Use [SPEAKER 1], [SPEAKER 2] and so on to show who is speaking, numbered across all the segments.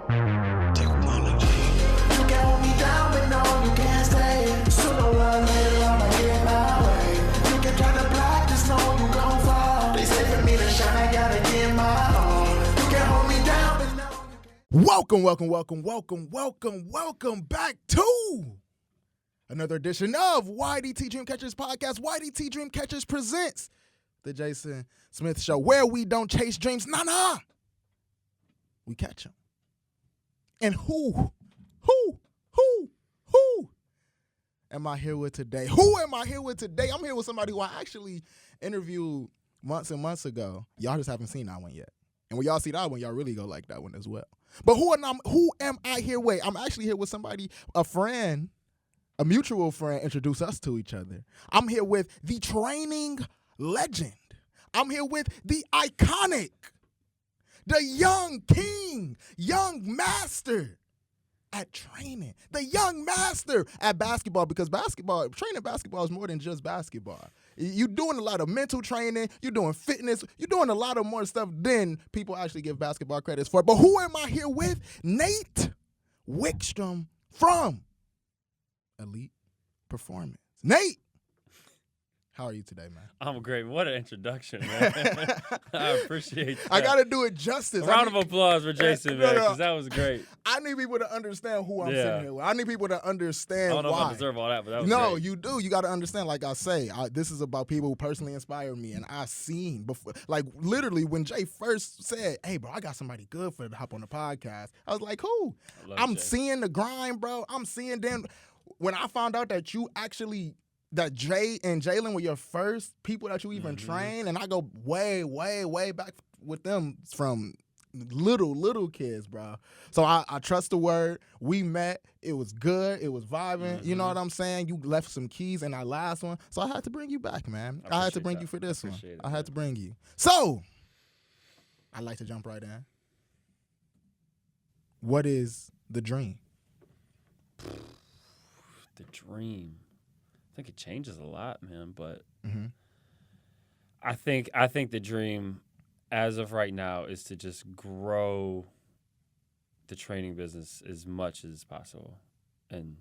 [SPEAKER 1] Technology. You can hold me down, but no, you can't stay. Sooner or later, I'ma get my way. You can try to block this, no, you gon' fall. They say for me to shine, I gotta get my all. You can hold me down, but no,
[SPEAKER 2] Welcome back to another edition of YDT Dreamcatchers Podcast. YDT Dreamcatchers presents the Jason Smith Show, where we don't chase dreams, we catch them. And who am I here with today? I'm here with somebody who I actually interviewed months and months ago. Y'all just haven't seen that one yet. And when y'all see that one, y'all really go like that one as well. But who am I here with? I'm actually here with somebody, a friend, a mutual friend, introduced us to each other. I'm here with the training legend. I'm here with the iconic, the young king, young master at training, the young master at basketball, because training basketball is more than just basketball. You're doing a lot of mental training, you're doing fitness, you're doing a lot of more stuff than people actually give basketball credits for. But who am I here with? Nate Wickstrom from Elite Performance. Nate, how are you today, man?
[SPEAKER 3] I'm great. What an introduction, man. I appreciate that.
[SPEAKER 2] I got to do it justice.
[SPEAKER 3] A round of applause for Jason, man, because that was great.
[SPEAKER 2] I need people to understand who I'm sitting here with. I need people to understand why.
[SPEAKER 3] I don't know if I deserve all that, but that was
[SPEAKER 2] No,
[SPEAKER 3] great.
[SPEAKER 2] you do. You got to understand, like I say, this is about people who personally inspire me, and I've seen before. Like, literally, when Jay first said, hey, bro, I got somebody good for to hop on the podcast, I was like, who? I'm seeing the grind, bro. I'm seeing them. When I found out that you actually – that Jay and Jalen were your first people that you even trained, and I go way, way, way back with them from little kids, bro. So I trust the word. We met. It was good. It was vibing. You know what I'm saying? You left some keys in our last one. So I had to bring you back, man. I had to bring you for this one. I had to bring you. So I'd like to jump right in. What is the dream?
[SPEAKER 3] The dream. I think it changes a lot, man, but I think the dream as of right now is to just grow the training business as much as possible and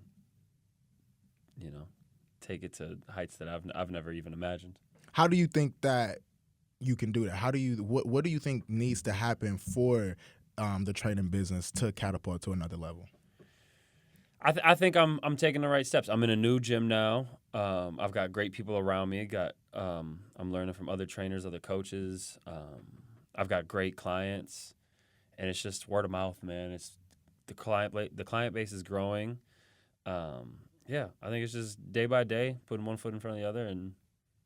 [SPEAKER 3] take it to heights that I've never even imagined.
[SPEAKER 2] How do you think that you can do that? What do you think needs to happen for the training business to catapult to another level?
[SPEAKER 3] I think I'm taking the right steps. I'm in a new gym now. I've got great people around me. I'm learning from other trainers, other coaches. I've got great clients, and it's just word of mouth, man. It's the client base is growing. I think it's just day by day, putting one foot in front of the other, and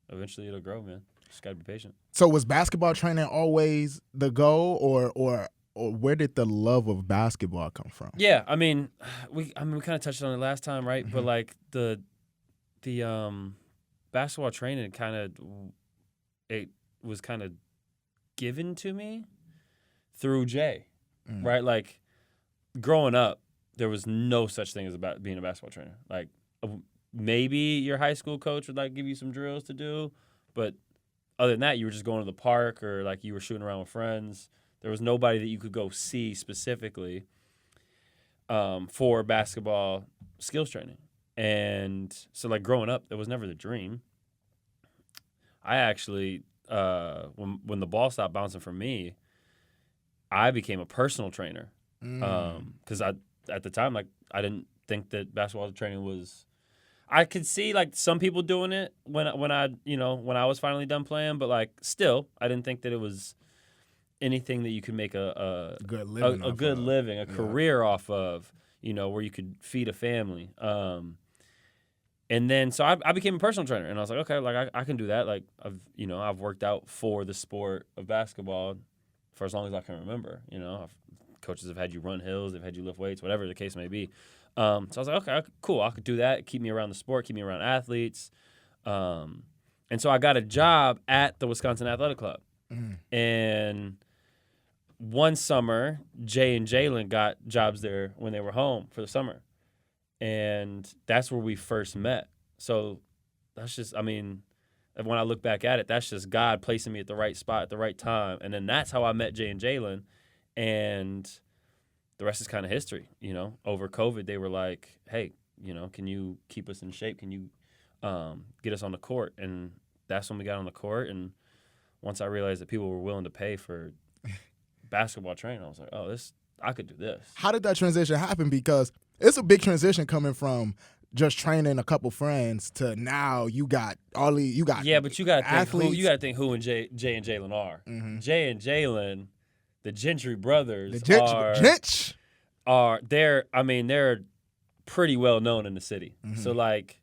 [SPEAKER 3] eventually it'll grow, man. Just gotta be patient.
[SPEAKER 2] So was basketball training always the goal, or where did the love of basketball come from?
[SPEAKER 3] Yeah, we kind of touched on it last time, right? But like the basketball training it was kind of given to me through Jay, right? Like growing up, there was no such thing as being a basketball trainer. Like maybe your high school coach would like give you some drills to do, but other than that, you were just going to the park or like you were shooting around with friends. There was nobody that you could go see specifically for basketball skills training. And so, like, growing up, that was never the dream. I actually, when the ball stopped bouncing for me, I became a personal trainer. Because at the time, like, I didn't think that basketball training was – I could see, like, some people doing it when I was finally done playing. But, like, still, I didn't think that it was – anything that you could make a good living, a career off of, where you could feed a family. And then so I became a personal trainer, and I was like, okay, like I can do that. Like I've worked out for the sport of basketball for as long as I can remember. Coaches have had you run hills, they've had you lift weights, whatever the case may be. So I was like, okay, cool, I could do that. Keep me around the sport, keep me around athletes. And so I got a job at the Wisconsin Athletic Club, and one summer, Jay and Jalen got jobs there when they were home for the summer. And that's where we first met. So that's just, when I look back at it, that's just God placing me at the right spot at the right time. And then that's how I met Jay and Jalen. And the rest is kind of history. Over COVID, they were like, hey, can you keep us in shape? Can you get us on the court? And that's when we got on the court. And once I realized that people were willing to pay for basketball training, I was like, oh, I could do this.
[SPEAKER 2] How did that transition happen? Because it's a big transition coming from just training a couple friends to now you got
[SPEAKER 3] Yeah, but you got to
[SPEAKER 2] athletes.
[SPEAKER 3] think who and Jay and Jalen are.
[SPEAKER 2] Mm-hmm.
[SPEAKER 3] Jay and Jalen, the Gentry brothers,
[SPEAKER 2] are
[SPEAKER 3] they're pretty well known in the city.
[SPEAKER 2] Mm-hmm.
[SPEAKER 3] So like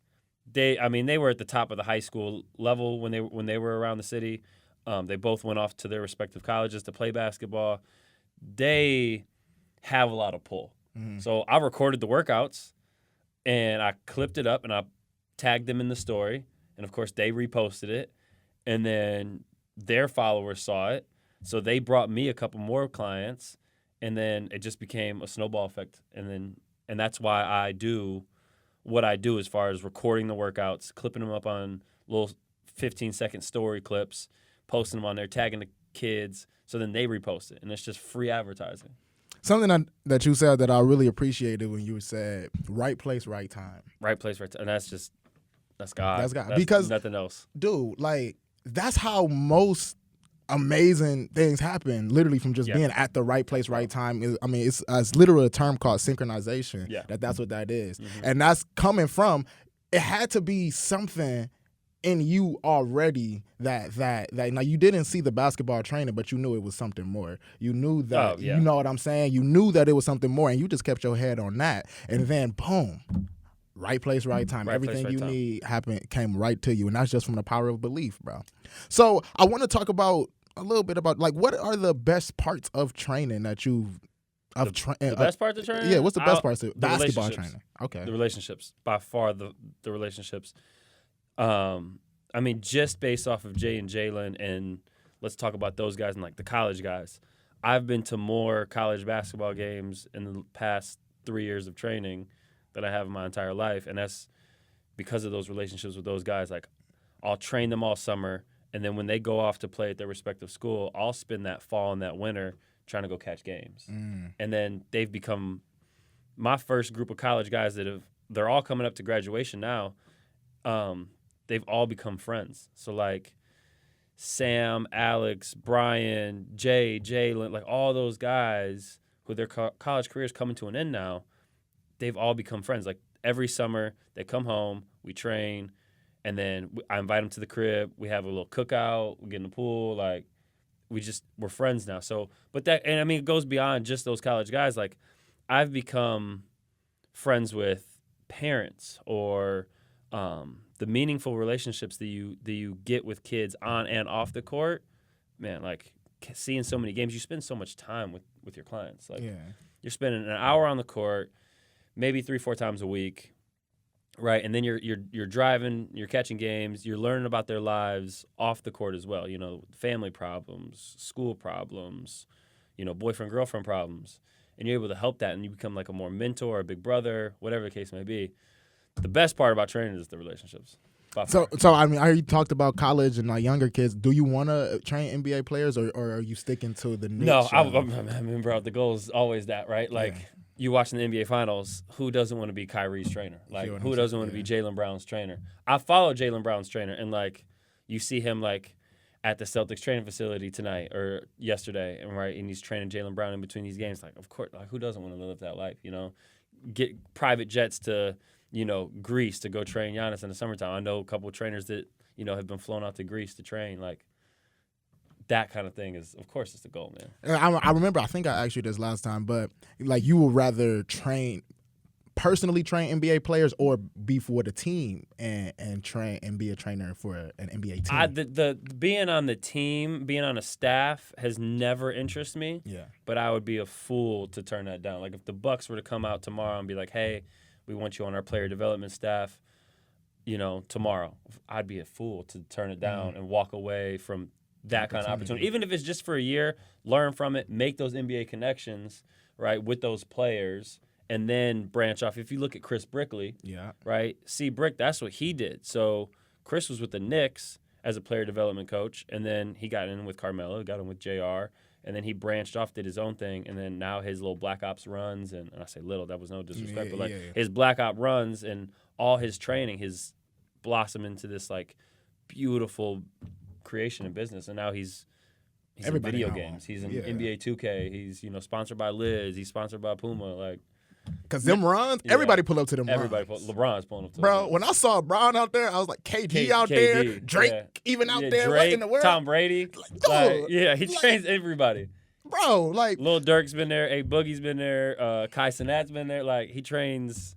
[SPEAKER 3] they were at the top of the high school level when they were around the city. They both went off to their respective colleges to play basketball. They have a lot of pull.
[SPEAKER 2] Mm-hmm.
[SPEAKER 3] So I recorded the workouts and I clipped it up and I tagged them in the story. And of course they reposted it. And then their followers saw it. So they brought me a couple more clients. And then it just became a snowball effect. And that's why I do what I do as far as recording the workouts, clipping them up on little 15-second story clips, posting them on there, tagging the kids, so then they repost it. And it's just free advertising.
[SPEAKER 2] Something that you said that I really appreciated when you said right place, right time.
[SPEAKER 3] Right place, right time. And that's God.
[SPEAKER 2] That's God. Because
[SPEAKER 3] nothing else.
[SPEAKER 2] Dude, like, that's how most amazing things happen, literally from just being at the right place, right time. It's literally a term called synchronization.
[SPEAKER 3] Yeah.
[SPEAKER 2] That's what that is.
[SPEAKER 3] Mm-hmm.
[SPEAKER 2] And that's coming from, it had to be something in you already that now you didn't see the basketball training, but you knew it was something more. You knew that, you know what I'm saying? You knew that it was something more, and you just kept your head on that. And then, boom, right place, right time. Everything you need came right to you, and that's just from the power of belief, bro. So I want to talk about a little bit about, like, what are the best parts of training that you've
[SPEAKER 3] the best parts of training?
[SPEAKER 2] Yeah, what's the best parts of basketball training? Okay.
[SPEAKER 3] The relationships, by far the relationships. Just based off of Jay and Jalen, and let's talk about those guys and like the college guys. I've been to more college basketball games in the past 3 years of training than I have in my entire life, and that's because of those relationships with those guys. Like, I'll train them all summer, and then when they go off to play at their respective school, I'll spend that fall and that winter trying to go catch games. And then they've become my first group of college guys they're all coming up to graduation now. They've all become friends. So, like, Sam, Alex, Brian, Jay, Jalen, like all those guys who their college careers coming to an end now, they've all become friends. Like, every summer they come home, we train, and then I invite them to the crib. We have a little cookout. We get in the pool. Like, we're friends now. So, it goes beyond just those college guys. Like, I've become friends with parents or the meaningful relationships that you get with kids on and off the court. Man, like, seeing so many games, you spend so much time with your clients. Like, you're spending an hour on the court, maybe 3-4 times a week, right? And then you're driving, you're catching games, you're learning about their lives off the court as well. Family problems, school problems, boyfriend girlfriend problems, and you're able to help that, and you become like a more mentor, a big brother, whatever the case may be. The best part about training is the relationships.
[SPEAKER 2] So I already talked about college and like younger kids. Do you want to train NBA players, or are you sticking to the niche?
[SPEAKER 3] No, bro, the goal is always that, right? Like, you watching the NBA Finals, who doesn't want to be Kyrie's trainer? Like, who doesn't want to be Jaylen Brown's trainer? I follow Jaylen Brown's trainer, and like, you see him like at the Celtics training facility tonight or yesterday, and he's training Jaylen Brown in between these games. Like, of course, like, who doesn't want to live that life? Get private jets to Greece to go train Giannis in the summertime. I know a couple of trainers that, have been flown out to Greece to train. Like, that kind of thing is, of course, it's the goal, man.
[SPEAKER 2] I remember, I think I asked you this last time, but like, you would rather personally train NBA players or be for the team and train and be a trainer for an NBA team?
[SPEAKER 3] The being on the team, being on a staff has never interested me.
[SPEAKER 2] Yeah. But
[SPEAKER 3] I would be a fool to turn that down. Like, if the Bucks were to come out tomorrow and be like, hey, we want you on our player development staff, tomorrow, I'd be a fool to turn it down and walk away from that kind of opportunity. Even if it's just for a year, learn from it, make those NBA connections, right, with those players, and then branch off. If you look at Chris Brickley, right, Brick, that's what he did. So Chris was with the Knicks as a player development coach, and then he got in with Carmelo, got in with JR, And then he branched off, did his own thing, and then now his little Black Ops runs, and I say little, that was no disrespect, but like his Black Ops runs and all his training, his blossom into this like beautiful creation and business. And now he's in video games. He's in NBA 2K. He's sponsored by Liz. He's sponsored by Puma. Like,
[SPEAKER 2] cause them runs, everybody pull up to them.
[SPEAKER 3] LeBron's pulling up to
[SPEAKER 2] bro.
[SPEAKER 3] them.
[SPEAKER 2] When I saw Brown out there, I was like, KD out there, Drake even out there.
[SPEAKER 3] Drake,
[SPEAKER 2] what in the world?
[SPEAKER 3] Tom Brady. He trains everybody.
[SPEAKER 2] Bro, like
[SPEAKER 3] Lil Durk's been there. A Boogie's been there. Kai Cenat's been there. Like, he trains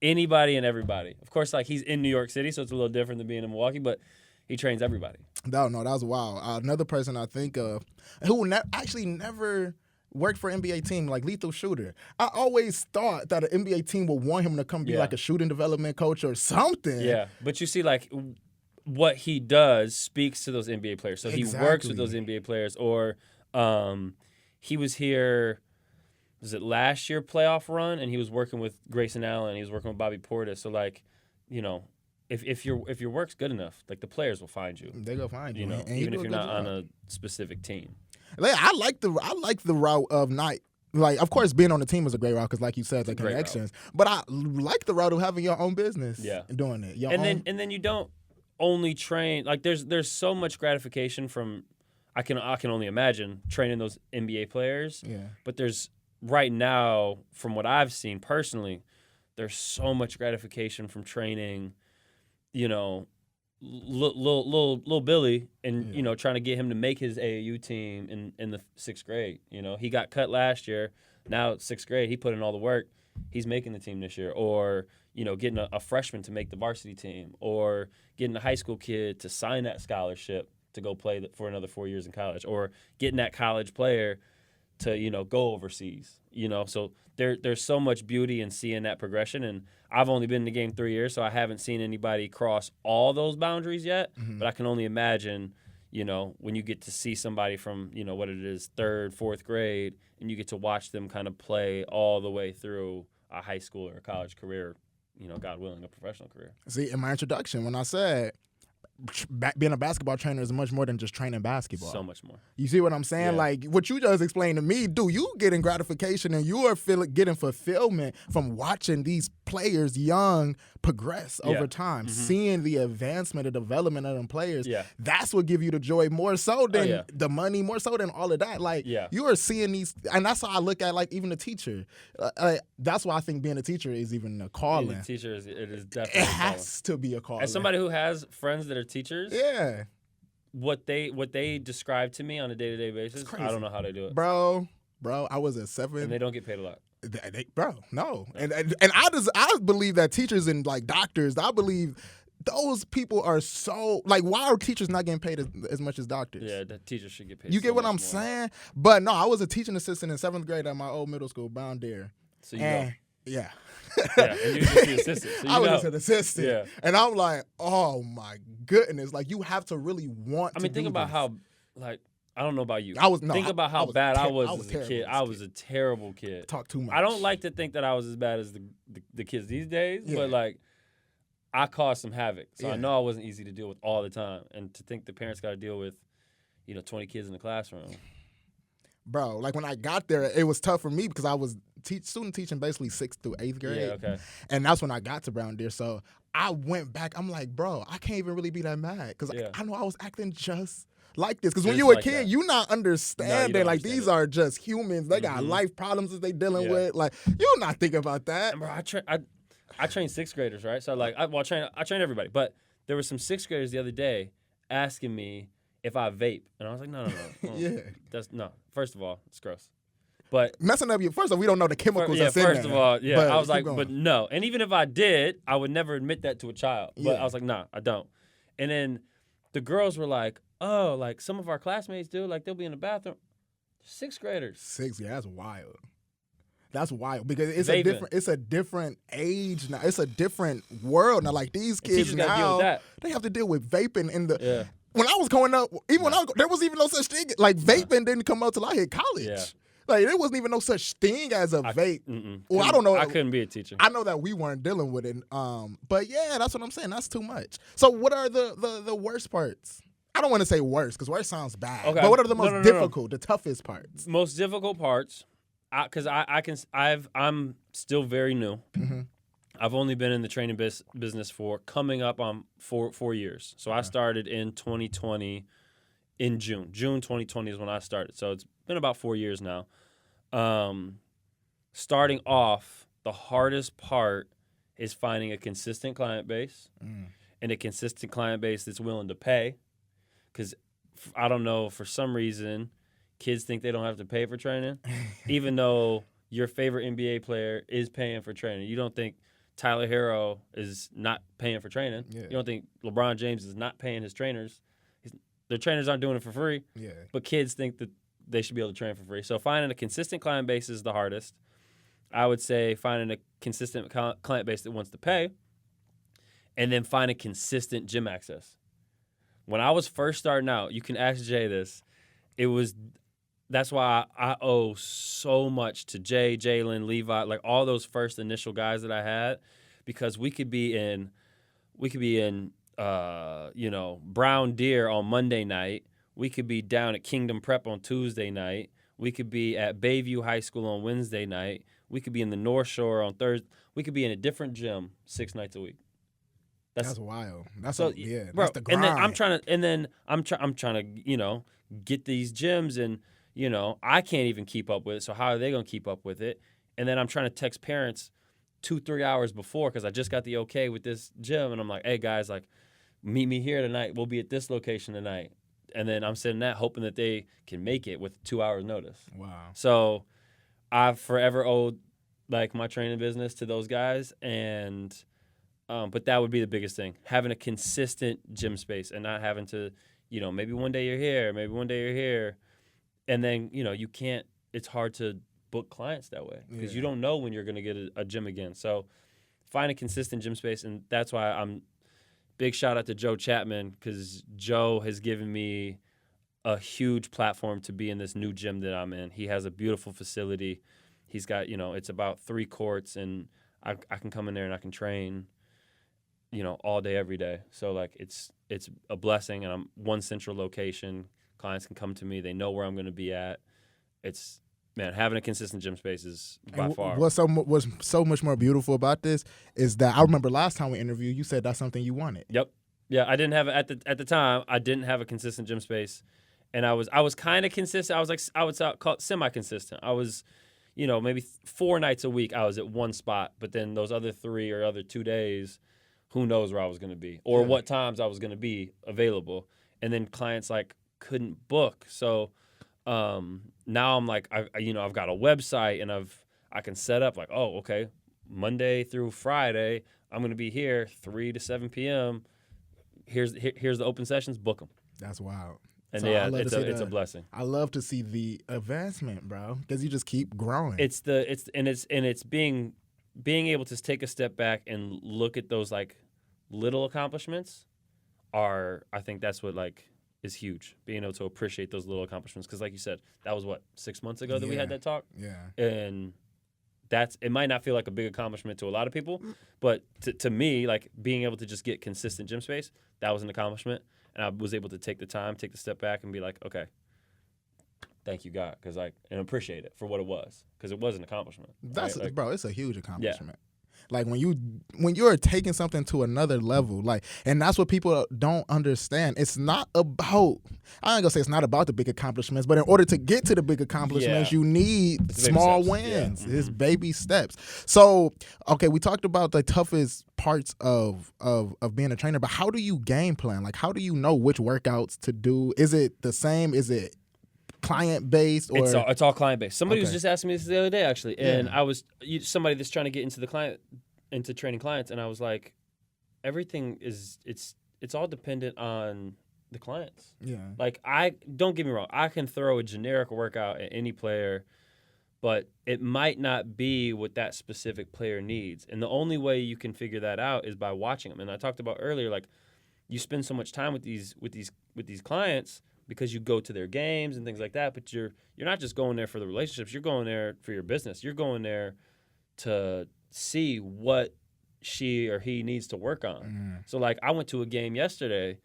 [SPEAKER 3] anybody and everybody. Of course, like, he's in New York City, so it's a little different than being in Milwaukee, but he trains everybody. No,
[SPEAKER 2] that was wild. Another person I think of who actually never worked for an NBA team, like Lethal Shooter. I always thought that an NBA team would want him to come be like a shooting development coach or something.
[SPEAKER 3] Yeah, but you see, like, what he does speaks to those NBA players. So he works with those NBA players. Or he was here, was it last year playoff run, and he was working with Grayson Allen. He was working with Bobby Portis. So, like, if your work's good enough, like, the players will find you.
[SPEAKER 2] They go find you,
[SPEAKER 3] and even if you're not on a specific team.
[SPEAKER 2] I like the route of not, like, of course being on the team is a great route because, like you said, the connections. But I like the route of having your own business. And doing it. And then you don't only train, like, there's so much gratification from, I can only imagine training those NBA players. Yeah. But there's right now, from what I've seen personally, there's so much gratification from training, little Billy, and trying to get him to make his AAU team in the 6th grade. He got cut last year. Now it's 6th grade. He put in all the work. He's making the team this year. Or getting a freshman to make the varsity team, or getting a high school kid to sign that scholarship to go play for another 4 years in college, or getting that college player to go overseas. So there's so much beauty in seeing that progression. And I've only been in the game 3 years, so I haven't seen anybody cross all those boundaries yet. Mm-hmm. But I can only imagine, when you get to see somebody from, what it is, 3rd, 4th grade, and you get to watch them kind of play all the way through a high school or a college career, God willing, a professional career. See, in my introduction, when I said being a basketball trainer is much more than just training basketball.
[SPEAKER 3] So much more.
[SPEAKER 2] You see what I'm saying? Yeah. Like, what you just explained to me, dude, you getting gratification and you are getting fulfillment from watching these players young progress over time, seeing the advancement and development of them players. Yeah. That's what give you the joy more so than the money, more so than all of that. Like, you are seeing these, and that's how I look at, like, even a teacher. That's why I think being a teacher is even a calling. Being a
[SPEAKER 3] teacher, it is definitely
[SPEAKER 2] a calling. It has to be a calling.
[SPEAKER 3] As somebody who has friends that are teachers, what they describe to me on a day-to-day basis, I don't know how they do it.
[SPEAKER 2] Bro, I was at 7.
[SPEAKER 3] And they don't get paid a lot.
[SPEAKER 2] No. And I believe that teachers and, like, doctors, I believe those people are so, like, why are teachers not getting paid as much as doctors?
[SPEAKER 3] Yeah, the teachers should get paid.
[SPEAKER 2] You get what I'm saying? But no, I was a teaching assistant in 7th grade at my old middle school, Brown Deer.
[SPEAKER 3] So you know.
[SPEAKER 2] Yeah.
[SPEAKER 3] And you were just the assistant. So
[SPEAKER 2] I was just an assistant. Yeah. And I'm like, oh my goodness. Like, you have to really want to
[SPEAKER 3] think about how, like, I don't know about you. Think about how
[SPEAKER 2] I was
[SPEAKER 3] bad I was as a kid. I was a terrible kid.
[SPEAKER 2] Talk too much.
[SPEAKER 3] I don't like to think that I was as bad as the kids these days, but, like, I caused some havoc. So I know I wasn't easy to deal with all the time. And to think the parents got to deal with, 20 kids in the classroom.
[SPEAKER 2] Bro, like, when I got there, it was tough for me because I was student teaching basically 6th through 8th grade.
[SPEAKER 3] Yeah, okay.
[SPEAKER 2] And that's when I got to Brown Deer. So I went back. I'm like, bro, I can't even really be that mad because I know I was acting just like this. Because when you're a kid, you not understanding. Like, these are just humans. They got life problems that they dealing with. Like, you're not thinking about that.
[SPEAKER 3] And bro, I trained 6th graders, right? So, like, I train everybody. But there were some 6th graders the other day asking me if I vape. And I was like, no. No. First of all, it's gross. But
[SPEAKER 2] messing up first of all, we don't know the chemicals that's in there.
[SPEAKER 3] First of all, but I was like, but no. And even if I did, I would never admit that to a child. But I was like, nah, I don't. And then the girls were like, oh, like, some of our classmates do. Like, they'll be in the bathroom. 6th graders.
[SPEAKER 2] 6, that's wild. That's wild because it's a different age now. It's a different world now. Like, these kids now, they have to deal with vaping in the. Yeah. When I was growing up, there was even no such thing. Like, vaping didn't come out till I hit college. Yeah. Like, there wasn't even no such thing as a vape. Well, I don't know.
[SPEAKER 3] I couldn't be a teacher.
[SPEAKER 2] I know that we weren't dealing with it. But yeah, that's what I'm saying. That's too much. So what are the worst parts? I don't want to say worst because worst sounds bad.
[SPEAKER 3] Okay.
[SPEAKER 2] But what are the
[SPEAKER 3] No,
[SPEAKER 2] most
[SPEAKER 3] no, no,
[SPEAKER 2] difficult, the toughest parts?
[SPEAKER 3] Most difficult parts, because I'm still very new.
[SPEAKER 2] Mm-hmm.
[SPEAKER 3] I've only been in the training business for coming up on 4 years. So I started in 2020 in June. June 2020 is when I started. So it's been about 4 years now. Starting off, the hardest part is finding a consistent client base and a consistent client base that's willing to pay. Because I don't know, for some reason, kids think they don't have to pay for training, even though your favorite NBA player is paying for training. You don't think Tyler Hero is not paying for training.
[SPEAKER 2] Yeah.
[SPEAKER 3] You don't think LeBron James is not paying his trainers. Their trainers aren't doing it for free.
[SPEAKER 2] Yeah.
[SPEAKER 3] But kids think that they should be able to train for free. So finding a consistent client base is the hardest. I would say finding a consistent client base that wants to pay, and then finding consistent gym access. When I was first starting out, you can ask Jay this. That's why I owe so much to Jay, Jalen, Levi, like all those first initial guys that I had, because we could be in Brown Deer on Monday night. We could be down at Kingdom Prep on Tuesday night. We could be at Bayview High School on Wednesday night. We could be in the North Shore on Thursday. We could be in a different gym 6 nights a week.
[SPEAKER 2] That's wild. That's
[SPEAKER 3] bro,
[SPEAKER 2] that's the grind.
[SPEAKER 3] And then I'm trying to, get these gyms, and I can't even keep up with it. So how are they going to keep up with it? And then I'm trying to text parents 2-3 hours before because I just got the okay with this gym, and I'm like, hey guys, like, meet me here tonight. We'll be at this location tonight. And then I'm sitting that hoping that they can make it with 2 hours notice.
[SPEAKER 2] Wow.
[SPEAKER 3] So I've forever owed like my training business to those guys, and but that would be the biggest thing, having a consistent gym space and not having to, maybe one day you're here, maybe one day you're here, and then you can't. It's hard to book clients that way because you don't know when you're going to get a gym again. So find a consistent gym space, and that's why I'm big shout out to Joe Chapman, because Joe has given me a huge platform to be in this new gym that I'm in. He has a beautiful facility. He's got, it's about 3 courts, and I can come in there and I can train, all day, every day. So, like, it's a blessing, and I'm one central location. Clients can come to me. They know where I'm going to be at. It's, man, having a consistent gym space is by far.
[SPEAKER 2] What's so much more beautiful about this is that I remember last time we interviewed, you said that's something you wanted.
[SPEAKER 3] Yep. Yeah, I didn't have at the time. I didn't have a consistent gym space, and I was kind of consistent. I would call it semi-consistent. I was, maybe 4 nights a week I was at one spot, but then those other 3 or other 2 days, who knows where I was going to be or what times I was going to be available. And then clients like couldn't book, so now I'm like, I've got a website, and I can set up like, oh, okay, Monday through Friday I'm going to be here 3 to 7 p.m. Here's the open sessions. Book them.
[SPEAKER 2] That's wild.
[SPEAKER 3] And
[SPEAKER 2] So
[SPEAKER 3] it's a blessing.
[SPEAKER 2] I love to see the advancement, bro, because you just keep growing.
[SPEAKER 3] It's being able to take a step back and look at those like little accomplishments I think that's what like is huge. Being able to appreciate those little accomplishments, because like you said, that was 6 months ago that we had that talk.
[SPEAKER 2] Yeah.
[SPEAKER 3] And it might not feel like a big accomplishment to a lot of people, but to me, like being able to just get consistent gym space, that was an accomplishment. And I was able to take the step back and be like, okay, thank you, God, and appreciate it for what it was, because it was an accomplishment.
[SPEAKER 2] Bro, it's a huge accomplishment. Like when you're taking something to another level, like, and that's what people don't understand. It's not about, I ain't gonna say it's not about the big accomplishments, but in order to get to the big accomplishments, you need small wins. Yeah. It's baby steps. So, okay, we talked about the toughest parts of being a trainer, but how do you game plan? Like, how do you know which workouts to do? Is it the same? Is it client based, or
[SPEAKER 3] it's all client based? Somebody was just asking me this the other day, actually, and I was somebody that's trying to get into training clients, and I was like, everything is it's all dependent on the clients. Yeah. Like, don't get me wrong, I can throw a generic workout at any player, but it might not be what that specific player needs, and the only way you can figure that out is by watching them. And I talked about earlier, like, you spend so much time with these clients because you go to their games and things like that, but you're not just going there for the relationships. You're going there for your business. You're going there to see what she or he needs to work on. So, like, I went to a game yesterday,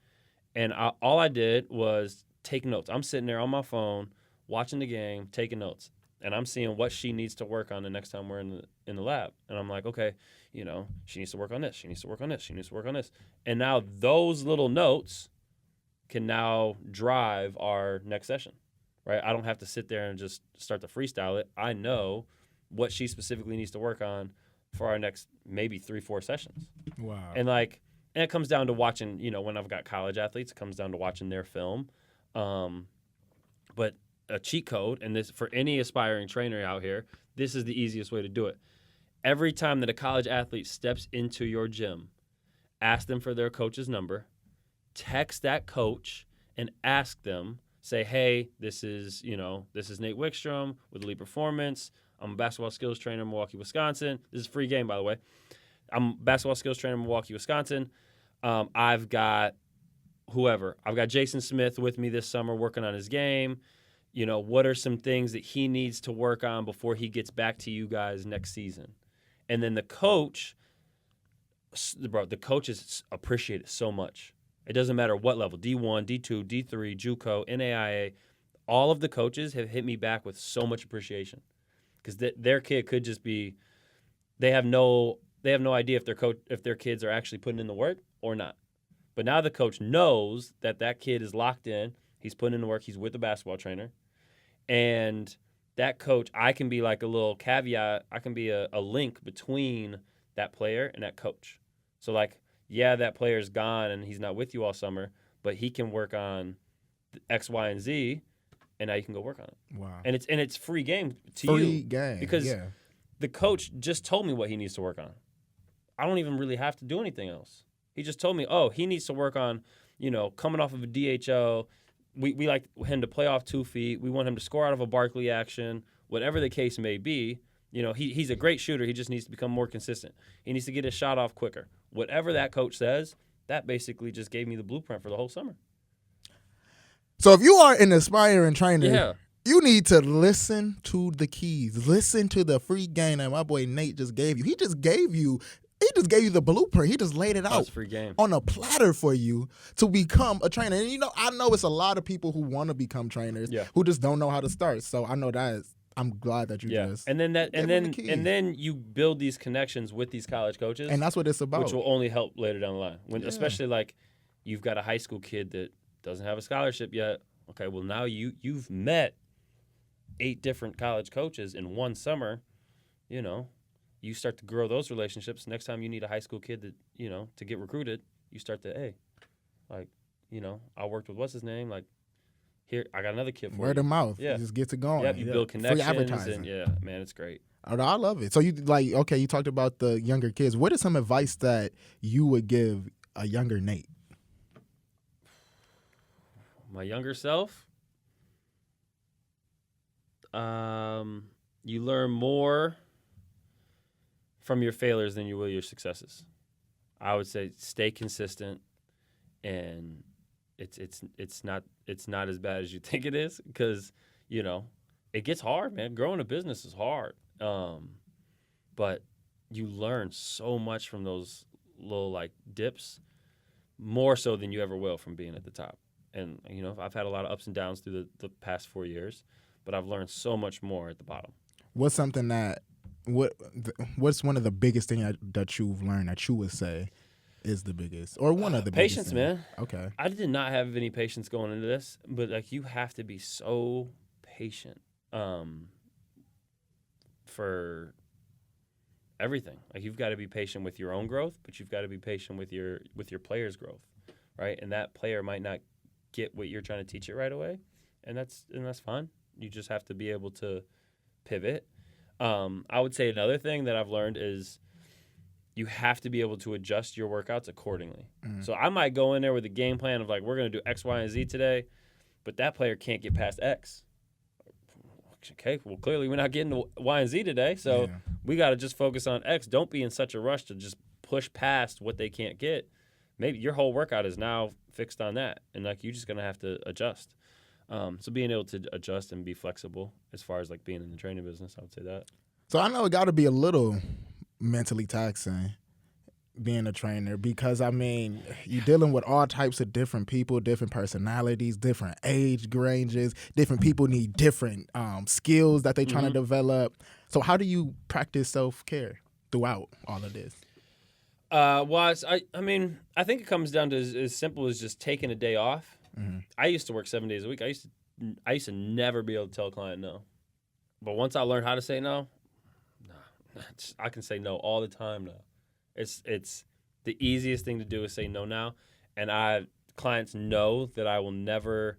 [SPEAKER 3] And all I did was take notes. I'm sitting there on my phone watching the game, taking notes. And I'm seeing what she needs to work on the next time we're in the lab. And I'm like, okay, she needs to work on this. She needs to work on this. She needs to work on this. And now those little notes can now drive our next session, right? I don't have to sit there and just start to freestyle it. I know what she specifically needs to work on for our next maybe 3-4 sessions.
[SPEAKER 2] Wow.
[SPEAKER 3] And it comes down to watching, when I've got college athletes, it comes down to watching their film. But a cheat code, and this for any aspiring trainer out here, this is the easiest way to do it. Every time that a college athlete steps into your gym, ask them for their coach's number, text that coach, and ask them, say, hey, this is Nate Wickstrom with Elite Performance. I'm a basketball skills trainer in Milwaukee, Wisconsin. This is a free game, by the way. I'm a basketball skills trainer in Milwaukee, Wisconsin. I've got whoever. I've got Jason Smith with me this summer working on his game. What are some things that he needs to work on before he gets back to you guys next season? And then the coaches appreciate it so much. It doesn't matter what level, D1, D2, D3, JUCO, NAIA. All of the coaches have hit me back with so much appreciation because their kid could just be – they have no idea if their kids are actually putting in the work or not. But now the coach knows that kid is locked in. He's putting in the work. He's with the basketball trainer. And that coach, I can be like a little caveat. I can be a link between that player and that coach. So, that player's gone and he's not with you all summer, but he can work on X, Y, and Z, and now you can go work on it.
[SPEAKER 2] Wow.
[SPEAKER 3] And it's free game to you.
[SPEAKER 2] Free game.
[SPEAKER 3] Because the coach just told me what he needs to work on. I don't even really have to do anything else. He just told me, he needs to work on, coming off of a DHO. We like him to play off 2 feet. We want him to score out of a Barkley action, whatever the case may be. He's a great shooter. He just needs to become more consistent. He needs to get his shot off quicker. Whatever that coach says, that basically just gave me the blueprint for the whole summer.
[SPEAKER 2] So if you are an aspiring trainer,
[SPEAKER 3] Yeah.
[SPEAKER 2] you need to listen to the keys. Listen to the free game that my boy Nate just gave you. He just gave you the blueprint. He just laid it out
[SPEAKER 3] Free game.
[SPEAKER 2] on a platter for you to become a trainer. And I know it's a lot of people who want to become trainers who just don't know how to start. So I know I'm glad that you just
[SPEAKER 3] and then you build these connections with these college coaches,
[SPEAKER 2] and that's what it's about.
[SPEAKER 3] Which will only help later down the line. Especially you've got a high school kid that doesn't have a scholarship yet. Okay, well now you've met 8 different college coaches in one summer. You start to grow those relationships. Next time you need a high school kid that to get recruited, you start to I worked with what's his name Here, I got another kid for
[SPEAKER 2] Word
[SPEAKER 3] you.
[SPEAKER 2] of mouth.
[SPEAKER 3] Yeah.
[SPEAKER 2] It just gets it going.
[SPEAKER 3] Yep, you build connections.
[SPEAKER 2] Free advertising.
[SPEAKER 3] And, man, it's great.
[SPEAKER 2] I love it. So you you talked about the younger kids. What is some advice that you would give a younger Nate?
[SPEAKER 3] My younger self? You learn more from your failures than you will your successes. I would say stay consistent, and it's not as bad as you think it is because it gets hard, man. Growing a business is hard, but you learn so much from those little dips, more so than you ever will from being at the top. And I've had a lot of ups and downs through the past 4 years, but I've learned so much more at the bottom.
[SPEAKER 2] What's something what's one of the biggest things that you've learned that you would say is the biggest, or one of the
[SPEAKER 3] patience,
[SPEAKER 2] biggest
[SPEAKER 3] man?
[SPEAKER 2] Okay.
[SPEAKER 3] I did not have any patience going into this, but you have to be so patient for everything. You've got to be patient with your own growth, but you've got to be patient with your player's growth, right? And that player might not get what you're trying to teach it right away, and that's fine. You just have to be able to pivot. I would say another thing that I've learned is you have to be able to adjust your workouts accordingly. Mm-hmm. So I might go in there with a game plan of we're going to do X, Y, and Z today, but that player can't get past X. Okay, well, clearly we're not getting to Y and Z today, so we got to just focus on X. Don't be in such a rush to just push past what they can't get. Maybe your whole workout is now fixed on that, and you're just going to have to adjust. So being able to adjust and be flexible as far as being in the training business, I would say that.
[SPEAKER 2] So I know it got to be a little mentally taxing being a trainer because, I mean, you're dealing with all types of different people, different personalities, different age ranges. Different people need different skills that they're trying to develop. So how do you practice self-care throughout all of this?
[SPEAKER 3] Well, I mean, I think it comes down to as simple as just taking a day off. I used to work 7 days a week. I used to never be able to tell a client no. But once I learned how to say no, I can say no all the time now. It's the easiest thing to do is say no now. And clients know that I will never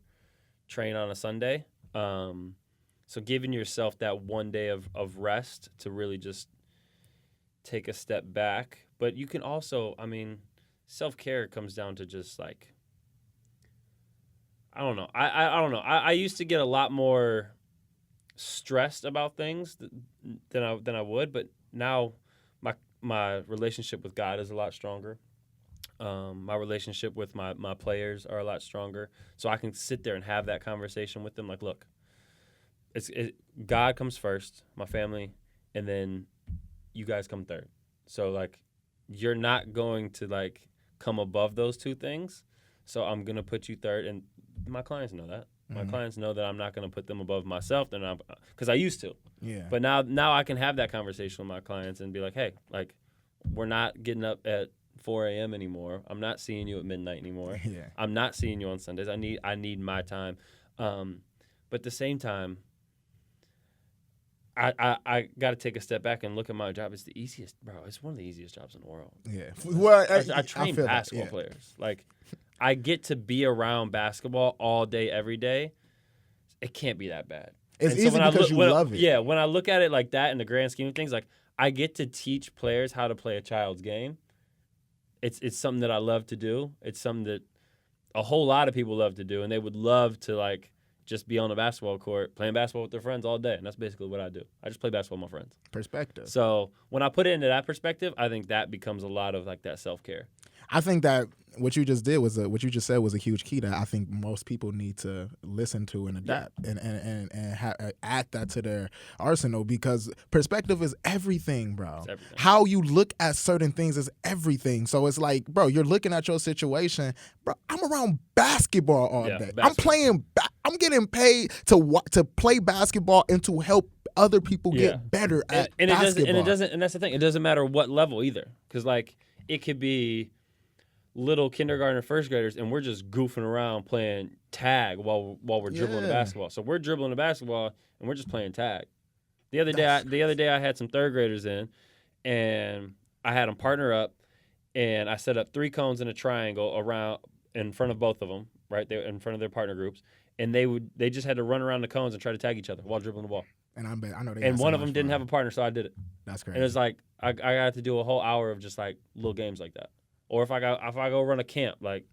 [SPEAKER 3] train on a Sunday. So giving yourself that one day of rest to really just take a step back. But you can also, I mean, self-care comes down to just like, I don't know. I don't know. I used to get a lot more stressed about things than I would, but now my relationship with God is a lot stronger. My relationship with my players are a lot stronger. So I can sit there and have that conversation with them. Like, look, God comes first, my family, and then you guys come third. So like, you're not going to like come above those two things. So I'm gonna put you third, and my clients know that. My clients know that I'm not going to put them above myself, because I used to. Yeah. But now I can have that conversation with my clients and be like, hey, like, we're not getting up at 4 a.m. anymore. I'm not seeing you at midnight anymore. Yeah. I'm not seeing you on Sundays. I need my time. But at the same time, I got to take a step back and look at my job. It's the easiest, bro. It's one of the easiest jobs in the world. Yeah. Well, I train basketball players. Like, I get to be around basketball all day, every day. It can't be that bad.
[SPEAKER 2] It's easy because you love it.
[SPEAKER 3] Yeah, when I look at it like that in the grand scheme of things, like, I get to teach players how to play a child's game. It's something that I love to do. It's something that a whole lot of people love to do, and they would love to, like, just be on the basketball court playing basketball with their friends all day. And that's basically what I do. I just play basketball with my friends.
[SPEAKER 2] Perspective.
[SPEAKER 3] So when I put it into that perspective, I think that becomes a lot of like that self-care.
[SPEAKER 2] I think that what you just did what you just said was a huge key that I think most people need to listen to and adapt and add that to their arsenal, because perspective is everything, bro. It's everything. How you look at certain things is everything. So it's like, bro, you're looking at your situation, bro. I'm around basketball all day. Basketball. I'm playing. I'm getting paid to play basketball and to help other people get better at basketball. And that's the thing. It doesn't matter what level either, because like it could be little kindergarten or first graders, and we're just goofing around playing tag while we're dribbling the basketball. So we're dribbling the basketball and we're just playing tag. The other day I had some third graders in, and I had them partner up, and I set up 3 cones in a triangle around in front of both of them, right there in front of their partner groups, and they just had to run around the cones and try to tag each other while dribbling the ball. And I know they. And one of them didn't have a partner, so I did it. That's great. And it was like I got to do a whole hour of just like little games like that. Or if I go run a camp, like,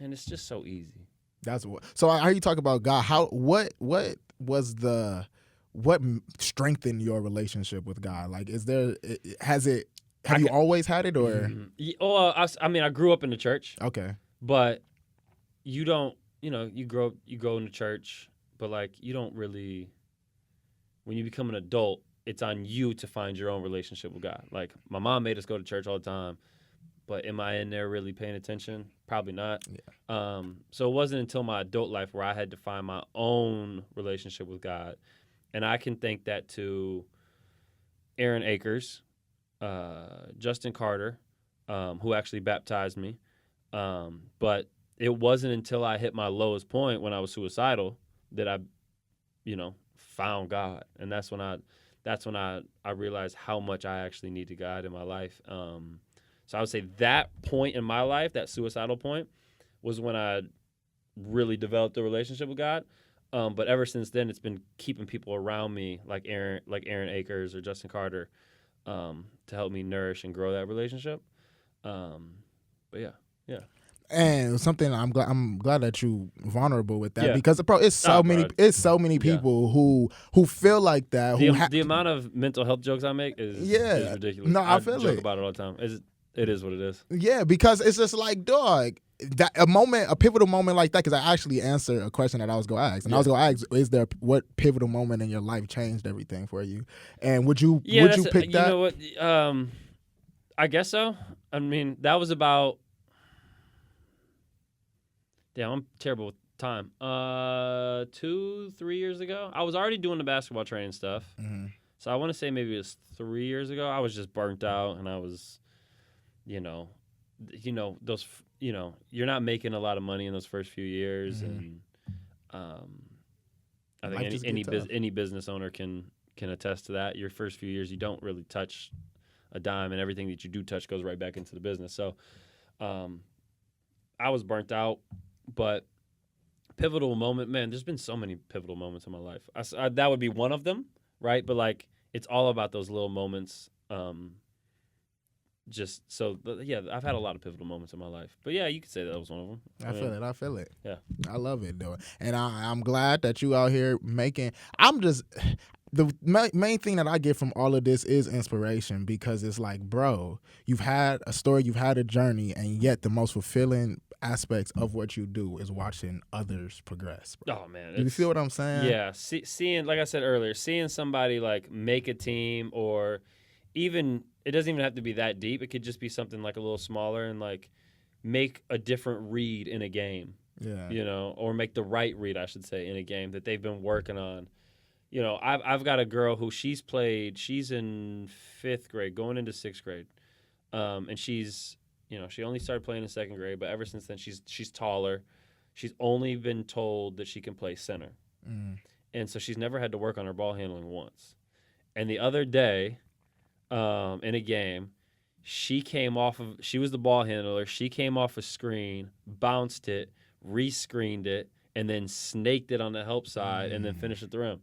[SPEAKER 2] man, it's just so easy. That's what. So I heard you talk about God. What strengthened your relationship with God? Like, have you always had it, or? I mean, I grew up in the church. Okay. But you don't, you go into church, but like you don't really. When you become an adult, it's on you to find your own relationship with God. Like, my mom made us go to church all the time. But am I in there really paying attention? Probably not. Yeah. So it wasn't until my adult life where I had to find my own relationship with God. And I can thank that to Aaron Akers, Justin Carter, who actually baptized me. But it wasn't until I hit my lowest point when I was suicidal that I, found God. And that's when I realized how much I actually needed God in my life. So I would say that point in my life, that suicidal point, was when I really developed a relationship with God. But ever since then, it's been keeping people around me, like Aaron Akers or Justin Carter, to help me nourish and grow that relationship. But yeah. And something I'm glad that you vulnerable with that, because bro, it's so many people who feel like that.
[SPEAKER 3] The amount of mental health jokes I make is ridiculous. No, I feel joke about it all the time. It is what it is. Yeah, because it's just like, dog, that a pivotal moment like that. Because I actually answered a question that I was going to ask, and I was going to ask, what pivotal moment in your life changed everything for you? And would you pick that? You know what? I guess so. I mean, that was about. Damn, I'm terrible with time. 2-3 years ago, I was already doing the basketball training stuff.
[SPEAKER 2] Mm-hmm.
[SPEAKER 3] So I want to say maybe it was 3 years ago. I was just burnt out, and I was, those, you're not making a lot of money in those first few years, and I think any business owner can attest to that. Your first few years, you don't really touch a dime, and everything that you do touch goes right back into the business. So, I was burnt out, but pivotal moment, man. There's been so many pivotal moments in my life. That would be one of them. Right, but like it's all about those little moments. I've had a lot of pivotal moments in my life. But yeah, you could say that was one of them.
[SPEAKER 2] I feel it.
[SPEAKER 3] Yeah,
[SPEAKER 2] I love it, though, and I'm glad that you out here making. The main thing that I get from all of this is inspiration, because it's like, bro, you've had a story, you've had a journey, and yet the most fulfilling aspects of what you do is watching others progress, bro.
[SPEAKER 3] Oh man,
[SPEAKER 2] you feel what I'm saying?
[SPEAKER 3] Yeah, seeing, like I said earlier, seeing somebody like make a team, or even it doesn't even have to be that deep. It could just be something like a little smaller, and like make a different read in a game.
[SPEAKER 2] Yeah,
[SPEAKER 3] or make the right read, I should say, in a game that they've been working on. I've got a girl who she's in 5th grade, going into 6th grade, and she's. She only started playing in 2nd grade, but ever since then, she's taller. She's only been told that she can play center. And so she's never had to work on her ball handling once. And the other day, in a game, she was the ball handler. She came off a screen, bounced it, re-screened it, and then snaked it on the help side, and then finished at the rim.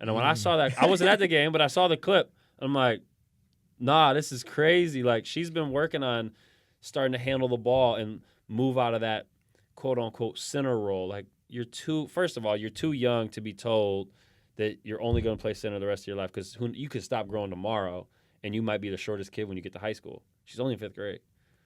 [SPEAKER 3] And when I saw that, I wasn't at the game, but I saw the clip. I'm like, nah, this is crazy. Like, she's been working on starting to handle the ball and move out of that quote-unquote center role. Like, first of all, you're too young to be told that you're only going to play center the rest of your life, because you could stop growing tomorrow and you might be the shortest kid when you get to high school. She's only in 5th grade.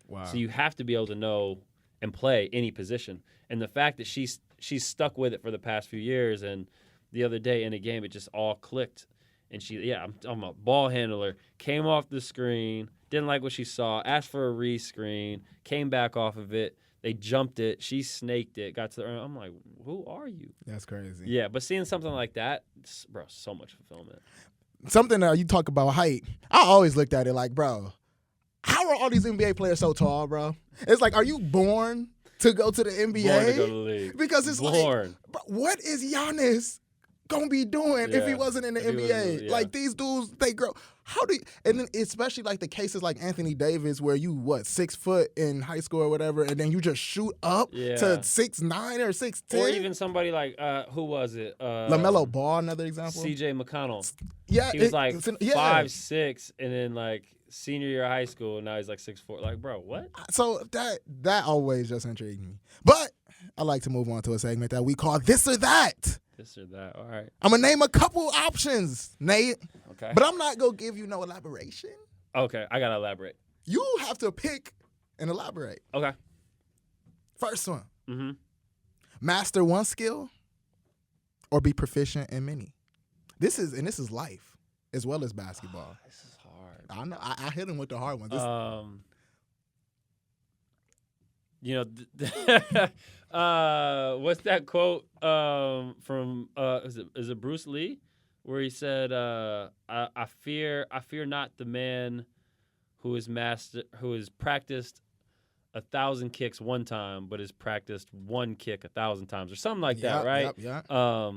[SPEAKER 2] Wow.
[SPEAKER 3] So you have to be able to know and play any position. And the fact that she's stuck with it for the past few years, and the other day in a game, it just all clicked. And I'm talking about ball handler, came off the screen, didn't like what she saw, asked for a re-screen, came back off of it. They jumped it. She snaked it, got to the I'm like, who are you?
[SPEAKER 2] That's crazy.
[SPEAKER 3] Yeah, but seeing something like that, bro, so much fulfillment.
[SPEAKER 2] Something that you talk about height, I always looked at it like, bro, how are all these NBA players so tall, bro? It's like, are you born to go to the NBA?
[SPEAKER 3] Born to go to the league.
[SPEAKER 2] Because it's
[SPEAKER 3] born.
[SPEAKER 2] Like, bro, what is Giannis gonna be doing if he wasn't in the NBA? Like, these dudes, they grow. And then especially like the cases like Anthony Davis, where you 6 foot in high school or whatever, and then you just shoot up to 6'9" or 6'10".
[SPEAKER 3] Or even somebody like who was it?
[SPEAKER 2] LaMelo Ball, another example.
[SPEAKER 3] CJ McConnell.
[SPEAKER 2] Yeah,
[SPEAKER 3] he was 5'6", and then like senior year of high school, and now he's like 6'4". Like, bro, what?
[SPEAKER 2] So that always just intrigued me. But I like to move on to a segment that we call This or That.
[SPEAKER 3] This or that. All right.
[SPEAKER 2] I'm going to name a couple options, Nate.
[SPEAKER 3] Okay.
[SPEAKER 2] But I'm not going to give you no elaboration.
[SPEAKER 3] Okay. I got to elaborate.
[SPEAKER 2] You have to pick and elaborate.
[SPEAKER 3] Okay.
[SPEAKER 2] First one.
[SPEAKER 3] Mm-hmm.
[SPEAKER 2] Master one skill or be proficient in many. This is life as well as basketball.
[SPEAKER 3] This is hard.
[SPEAKER 2] I know. I hit him with the hard ones.
[SPEAKER 3] What's that quote from is it Bruce Lee, where he said, I fear not the man who has practiced 1,000 kicks one time, but has practiced one kick 1,000 times, or something like that, right?
[SPEAKER 2] Yeah.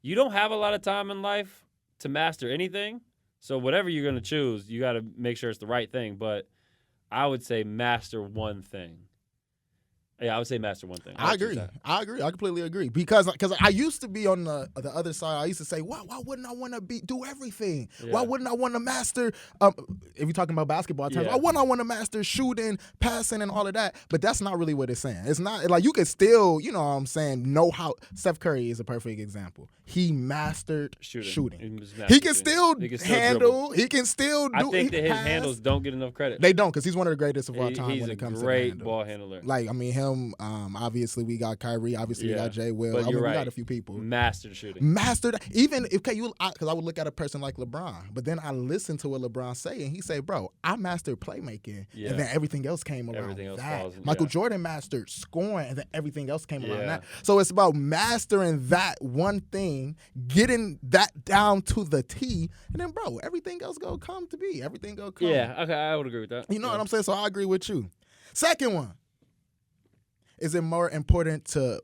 [SPEAKER 3] You don't have a lot of time in life to master anything, so whatever you're gonna choose, you got to make sure it's the right thing. But I would say master one thing. Yeah, I would say master one thing.
[SPEAKER 2] I agree. I completely agree. Because I used to be on the other side. I used to say, why wouldn't I want to do everything?
[SPEAKER 3] Yeah.
[SPEAKER 2] Why wouldn't I want to master, if you're talking about basketball terms, why wouldn't I want to master shooting, passing, and all of that? But that's not really what it's saying. It's not, like, you could still, you know what I'm saying, know how. Steph Curry is a perfect example. He mastered shooting. He can still handle. He can still do.
[SPEAKER 3] I think that his handles don't get enough credit.
[SPEAKER 2] They don't, because he's one of the greatest of all time when it comes to
[SPEAKER 3] He's a great ball handler.
[SPEAKER 2] Like, I mean, him him. Obviously, we got Kyrie. Obviously, we got Jay Will.
[SPEAKER 3] But you're
[SPEAKER 2] we
[SPEAKER 3] right.
[SPEAKER 2] got a few people.
[SPEAKER 3] Mastered shooting.
[SPEAKER 2] Even if because I would look at a person like LeBron, but then I listen to what LeBron say, and he say, "Bro, I mastered playmaking, and then everything else came around
[SPEAKER 3] Everything else
[SPEAKER 2] that."
[SPEAKER 3] falls in,
[SPEAKER 2] Michael Jordan mastered scoring, and then everything else came around
[SPEAKER 3] Yeah.
[SPEAKER 2] that. So it's about mastering that one thing, getting that down to the T, and then, bro, everything else go come to be. Everything go come.
[SPEAKER 3] Yeah, okay, I would agree with that.
[SPEAKER 2] You know what I'm saying? So I agree with you. Second one. Is it more important to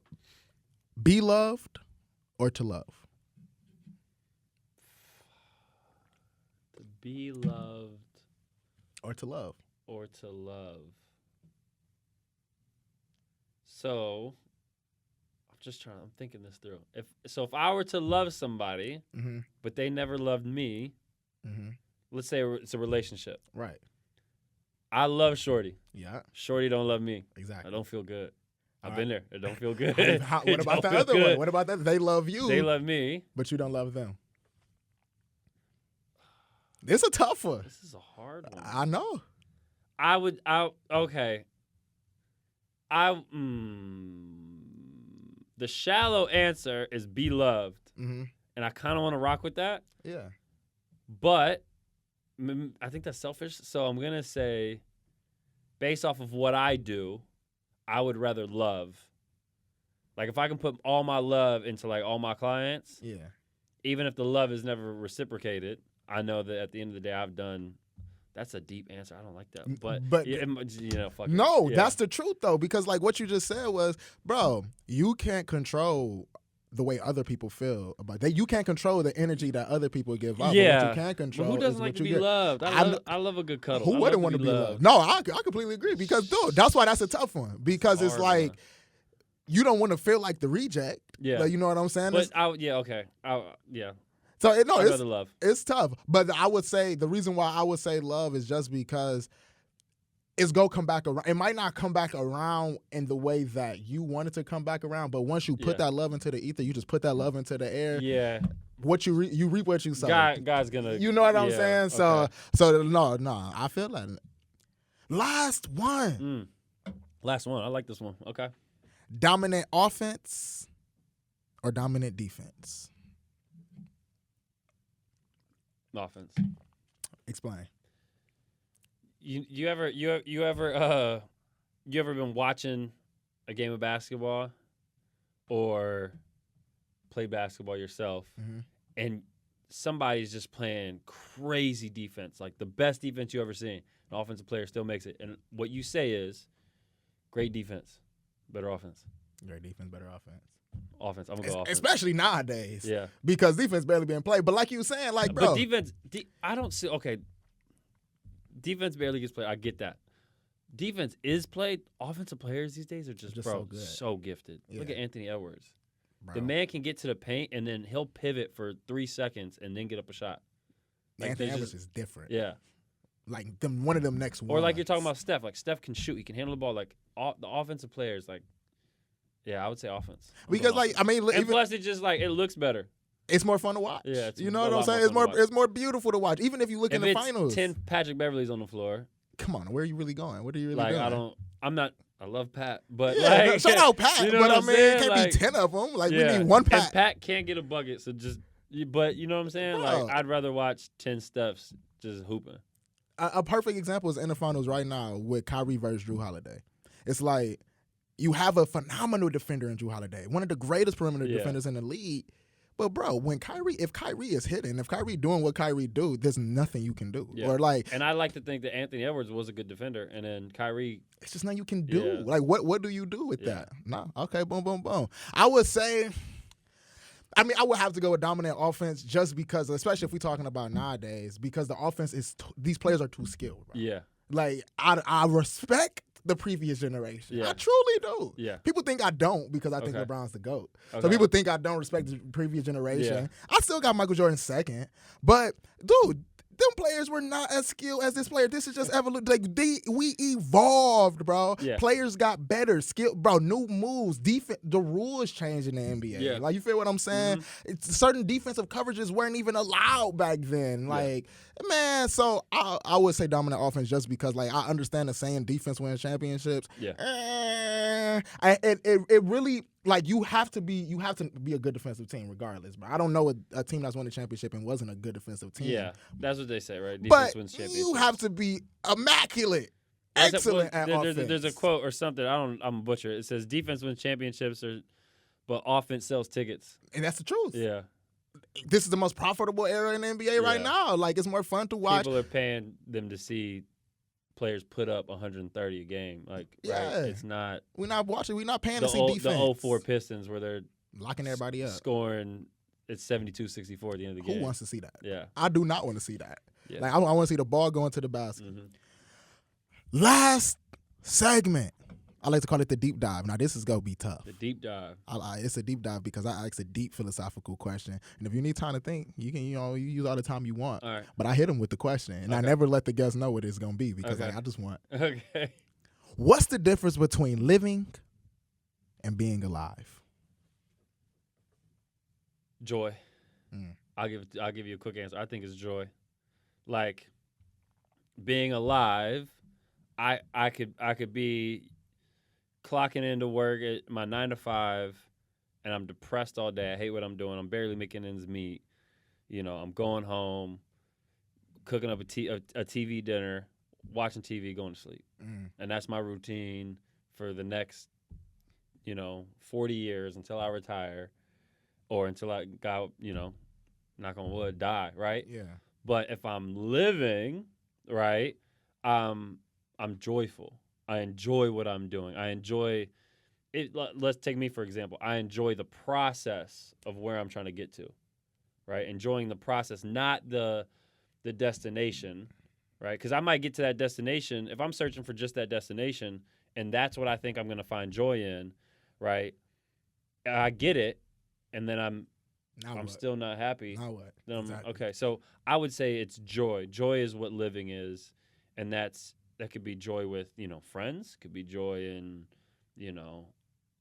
[SPEAKER 2] be loved or to love?
[SPEAKER 3] To be loved
[SPEAKER 2] Or to love.
[SPEAKER 3] or to love. So, I'm thinking this through. If I were to love somebody,
[SPEAKER 2] Mm-hmm.
[SPEAKER 3] but they never loved me,
[SPEAKER 2] Mm-hmm.
[SPEAKER 3] let's say it's a relationship.
[SPEAKER 2] Right.
[SPEAKER 3] I love Shorty.
[SPEAKER 2] Yeah,
[SPEAKER 3] Shorty don't love me.
[SPEAKER 2] exactly.
[SPEAKER 3] I don't feel good. I've
[SPEAKER 2] All
[SPEAKER 3] been there. It don't feel good.
[SPEAKER 2] What about the other one? What about that? They love you,
[SPEAKER 3] They love me.
[SPEAKER 2] but you don't love them. It's a tough one.
[SPEAKER 3] This is a hard one.
[SPEAKER 2] I know.
[SPEAKER 3] Okay. The shallow answer is be loved.
[SPEAKER 2] Mm-hmm.
[SPEAKER 3] And I kind of want to rock with that.
[SPEAKER 2] Yeah.
[SPEAKER 3] But I think that's selfish. So I'm going to say, based off of what I do, I would rather love. Like, if I can put all my love into, like, all my clients,
[SPEAKER 2] Yeah.
[SPEAKER 3] even if the love is never reciprocated, I know that at the end of the day I've done. That's a deep answer. I don't like that. But
[SPEAKER 2] Yeah,
[SPEAKER 3] fuck
[SPEAKER 2] no,
[SPEAKER 3] it.
[SPEAKER 2] that's the truth though, because like what you just said was, bro, you can't control the way other people feel about that. You can't control the energy that other people give off.
[SPEAKER 3] Yeah.
[SPEAKER 2] What you can control.
[SPEAKER 3] But who doesn't
[SPEAKER 2] is
[SPEAKER 3] like
[SPEAKER 2] what
[SPEAKER 3] to
[SPEAKER 2] you
[SPEAKER 3] be
[SPEAKER 2] get.
[SPEAKER 3] loved? I love a good cuddle.
[SPEAKER 2] Who wouldn't want to be loved? No, I completely agree because, dude, that's why that's a tough one because it's
[SPEAKER 3] hard,
[SPEAKER 2] like
[SPEAKER 3] man.
[SPEAKER 2] you don't want to feel like the reject.
[SPEAKER 3] Yeah.
[SPEAKER 2] Like, you know what I'm saying?
[SPEAKER 3] But okay.
[SPEAKER 2] So
[SPEAKER 3] I'd
[SPEAKER 2] it's
[SPEAKER 3] rather love.
[SPEAKER 2] it's tough. But I would say the reason why I would say love is just because it's go come back around. It might not come back around in the way that you want it to come back around, but once you put that love into the ether, you just put that love into the air.
[SPEAKER 3] Yeah.
[SPEAKER 2] What you reap what you sow.
[SPEAKER 3] God's gonna.
[SPEAKER 2] You know what I'm saying? So
[SPEAKER 3] okay.
[SPEAKER 2] so no, I feel that. Last one.
[SPEAKER 3] Last one. I like this one. Okay.
[SPEAKER 2] Dominant offense or dominant defense?
[SPEAKER 3] Offense.
[SPEAKER 2] Explain.
[SPEAKER 3] You ever been watching a game of basketball or play basketball yourself, and somebody's just playing crazy defense, like the best defense you ever seen. An offensive player still makes it, and what you say is, great defense, better offense.
[SPEAKER 2] Great defense, better offense.
[SPEAKER 3] Offense. I'm gonna go offense.
[SPEAKER 2] Especially nowadays.
[SPEAKER 3] Yeah.
[SPEAKER 2] Because defense barely being played. But like you were saying, like, bro.
[SPEAKER 3] But defense, I don't see. Okay. Defense barely gets played. I get that. Defense is played. Offensive players these days are just bro,
[SPEAKER 2] so good.
[SPEAKER 3] so gifted.
[SPEAKER 2] Yeah.
[SPEAKER 3] Look at Anthony Edwards.
[SPEAKER 2] Bro.
[SPEAKER 3] The man can get to the paint and then he'll pivot for 3 seconds and then get up a shot. Like
[SPEAKER 2] Anthony Edwards is different.
[SPEAKER 3] Yeah.
[SPEAKER 2] Like one of them next ones.
[SPEAKER 3] Or like you're talking about Steph. Like Steph can shoot. He can handle the ball. Like the offensive players, like, yeah, I would say offense.
[SPEAKER 2] Because like
[SPEAKER 3] offense.
[SPEAKER 2] I mean,
[SPEAKER 3] and
[SPEAKER 2] even,
[SPEAKER 3] plus it just like it looks better.
[SPEAKER 2] it's more fun to watch.
[SPEAKER 3] Yeah, it's
[SPEAKER 2] you know
[SPEAKER 3] a
[SPEAKER 2] what I'm
[SPEAKER 3] lot
[SPEAKER 2] saying?
[SPEAKER 3] more fun to watch.
[SPEAKER 2] It's more beautiful to watch. Even if you look in
[SPEAKER 3] If
[SPEAKER 2] the
[SPEAKER 3] it's
[SPEAKER 2] finals.
[SPEAKER 3] 10 Patrick Beverleys on the floor,
[SPEAKER 2] Come on, where are you really going? What are you really
[SPEAKER 3] like
[SPEAKER 2] doing?
[SPEAKER 3] I love Pat, but
[SPEAKER 2] Yeah,
[SPEAKER 3] like,
[SPEAKER 2] shout out Pat,
[SPEAKER 3] you know
[SPEAKER 2] but
[SPEAKER 3] what
[SPEAKER 2] I
[SPEAKER 3] I'm
[SPEAKER 2] mean,
[SPEAKER 3] saying?
[SPEAKER 2] it can't
[SPEAKER 3] Like,
[SPEAKER 2] be 10 of them. Like,
[SPEAKER 3] yeah.
[SPEAKER 2] we need one
[SPEAKER 3] And
[SPEAKER 2] Pat.
[SPEAKER 3] Pat can't get a bucket, so but you know what I'm saying?
[SPEAKER 2] Bro.
[SPEAKER 3] Like, I'd rather watch 10 Stephs just hooping.
[SPEAKER 2] A perfect example is in the finals right now with Kyrie versus Drew Holiday. It's like you have a phenomenal defender in Drew Holiday, one of the greatest perimeter defenders in the league. But bro, if Kyrie is hitting, if Kyrie doing what Kyrie do, there's nothing you can do.
[SPEAKER 3] Yeah.
[SPEAKER 2] Or like,
[SPEAKER 3] And I like to think that Anthony Edwards was a good defender, and then Kyrie.
[SPEAKER 2] it's just nothing you can do.
[SPEAKER 3] Yeah.
[SPEAKER 2] Like, what do you do with that? No, okay, boom, boom, boom. I would say, I mean, I would have to go with dominant offense just because, especially if we're talking about nowadays, because the offense is these players are too skilled. Bro.
[SPEAKER 3] Yeah.
[SPEAKER 2] Like, I respect the previous generation.
[SPEAKER 3] Yeah.
[SPEAKER 2] I truly do.
[SPEAKER 3] Yeah.
[SPEAKER 2] People think I don't because I think
[SPEAKER 3] Okay.
[SPEAKER 2] LeBron's the GOAT. So
[SPEAKER 3] Okay.
[SPEAKER 2] people think I don't respect the previous generation.
[SPEAKER 3] Yeah.
[SPEAKER 2] I still got Michael Jordan second. But, dude, them players were not as skilled as this player. This is just evolution. Like, we evolved, bro.
[SPEAKER 3] Yeah.
[SPEAKER 2] Players got better, skill, bro. New moves, defense. The rules changed in the NBA.
[SPEAKER 3] Yeah.
[SPEAKER 2] Like, you feel what I'm saying? Certain defensive coverages weren't even allowed back then. Like, man. So I would say dominant offense just because, like, I understand the saying defense wins championships.
[SPEAKER 3] Yeah.
[SPEAKER 2] saying? It really, like, you have to be a good defensive team regardless. But I don't know a team that's won the championship and wasn't a good defensive team.
[SPEAKER 3] Yeah, that's what they say, right? Defense
[SPEAKER 2] But
[SPEAKER 3] wins championships.
[SPEAKER 2] you have to be immaculate,
[SPEAKER 3] There's
[SPEAKER 2] excellent at offense.
[SPEAKER 3] There's a quote or something. I'm a butcher. It says defense wins championships, but offense sells tickets.
[SPEAKER 2] And that's the truth.
[SPEAKER 3] Yeah.
[SPEAKER 2] This is the most profitable era in the NBA right now. Like, it's more fun to watch.
[SPEAKER 3] People are paying them to see players put up 130 a game. Like,
[SPEAKER 2] Yeah.
[SPEAKER 3] right? It's not.
[SPEAKER 2] We're not watching. We're not paying to see defense.
[SPEAKER 3] The 04 Pistons where they're
[SPEAKER 2] locking everybody up,
[SPEAKER 3] scoring. It's 72-64 at the end of the game.
[SPEAKER 2] Who wants to see that?
[SPEAKER 3] Yeah.
[SPEAKER 2] I do not want to see that.
[SPEAKER 3] Yeah.
[SPEAKER 2] Like, I want to see the ball going to the basket.
[SPEAKER 3] Mm-hmm.
[SPEAKER 2] Last segment. I like to call it the deep dive. Now, this is going to be tough.
[SPEAKER 3] The deep dive.
[SPEAKER 2] It's a deep dive because I ask a deep philosophical question. And if you need time to think, you can, you use all the time you want.
[SPEAKER 3] All right.
[SPEAKER 2] But I hit them with the question. And I never let the guests know what it's going to be because I just want.
[SPEAKER 3] Okay.
[SPEAKER 2] What's the difference between living and being alive?
[SPEAKER 3] Joy. I'll give you a quick answer. I think it's joy. Like, being alive, I could be clocking into work at my 9 to 5, and I'm depressed all day. I hate what I'm doing. I'm barely making ends meet. You know, I'm going home, cooking up a TV dinner, watching TV, going to sleep. And that's my routine for the next, 40 years until I retire or until I got, knock on wood, die, right?
[SPEAKER 2] Yeah.
[SPEAKER 3] But if I'm living, right, I'm joyful. I enjoy what I'm doing. I enjoy it. Let's take me, for example. I enjoy the process of where I'm trying to get to, right? Enjoying the process, not the destination, right? Because I might get to that destination. If I'm searching for just that destination and that's what I think I'm going to find joy in, right, I get it, and then I'm still not happy.
[SPEAKER 2] Now what?
[SPEAKER 3] Then
[SPEAKER 2] Exactly.
[SPEAKER 3] Okay, so I would say it's joy. Joy is what living is, and that could be joy with, friends, could be joy in,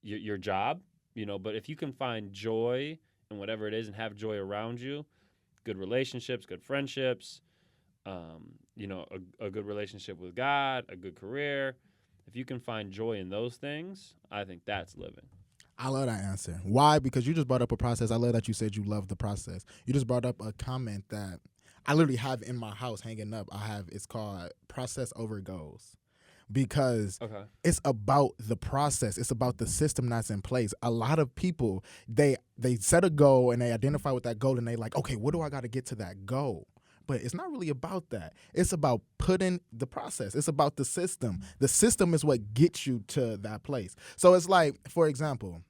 [SPEAKER 3] your job, but if you can find joy in whatever it is and have joy around you, good relationships, good friendships, a good relationship with God, a good career, if you can find joy in those things, I think that's living.
[SPEAKER 2] I love that answer. Why? Because you just brought up a process. I love that you said you love the process. You just brought up a comment that I literally have in my house hanging up. It's called process over goals. Because it's about the process. It's about the system that's in place. A lot of people, they set a goal and they identify with that goal and they like, okay, what do I got to get to that goal? But it's not really about that. It's about putting the process. It's about the system. The system is what gets you to that place. So it's like, for example,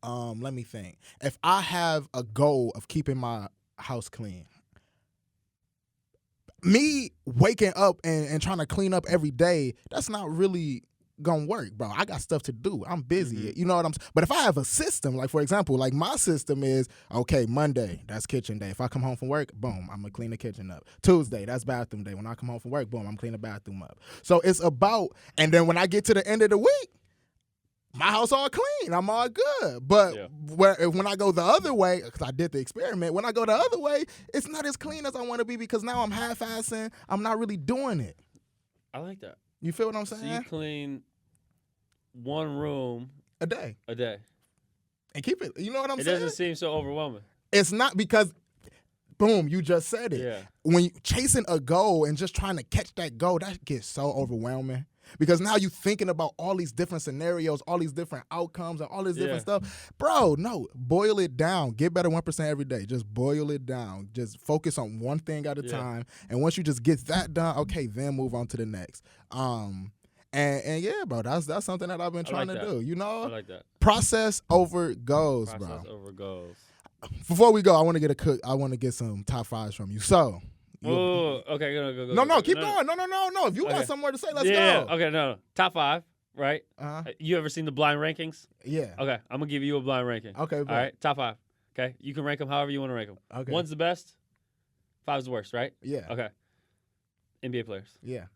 [SPEAKER 2] let me think. If I have a goal of keeping my house clean, me waking up and trying to clean up every day, that's not really gonna work, bro. I got stuff to do. I'm busy. You know what I'm saying? But if I have a system, like, for example, like my system is, okay, Monday, that's kitchen day. If I come home from work, boom, I'm gonna clean the kitchen up. Tuesday, that's bathroom day. When I come home from work, boom, I'm cleaning the bathroom up. So it's about, and then when I get to the end of the week, my house all clean. I'm all good. But when I go the other way, because I did the experiment, when I go the other way, it's not as clean as I want to be because now I'm half-assing. I'm not really doing it.
[SPEAKER 3] I like that.
[SPEAKER 2] You feel what I'm saying?
[SPEAKER 3] So you clean one room
[SPEAKER 2] a day. And keep it. You know what I'm saying?
[SPEAKER 3] It doesn't seem so overwhelming.
[SPEAKER 2] It's not because, boom, you just said it.
[SPEAKER 3] Yeah.
[SPEAKER 2] When you chasing a goal and just trying to catch that goal, that gets so overwhelming. Because now you thinking about all these different scenarios, all these different outcomes, and all this different stuff. Bro, no, boil it down. Get better 1% every day. Just boil it down. Just focus on one thing at a time. And once you just get that done, okay, then move on to the next. And yeah, bro, that's something that I've been trying to do. You know?
[SPEAKER 3] I like that.
[SPEAKER 2] Process over goals, bro.
[SPEAKER 3] Process over goals.
[SPEAKER 2] Before we go, I want to get some top fives from you. So.
[SPEAKER 3] Oh, okay, go.
[SPEAKER 2] No, keep going. No. If you got somewhere to say, let's go.
[SPEAKER 3] Okay, no. Top 5, right? You ever seen the blind rankings?
[SPEAKER 2] Yeah.
[SPEAKER 3] Okay, I'm going to give you a blind ranking.
[SPEAKER 2] Okay, bro.
[SPEAKER 3] All right, top 5. Okay, you can rank them however you want to rank them.
[SPEAKER 2] Okay.
[SPEAKER 3] 1's the best, 5's the worst, right?
[SPEAKER 2] Yeah.
[SPEAKER 3] Okay. NBA players.
[SPEAKER 2] Yeah.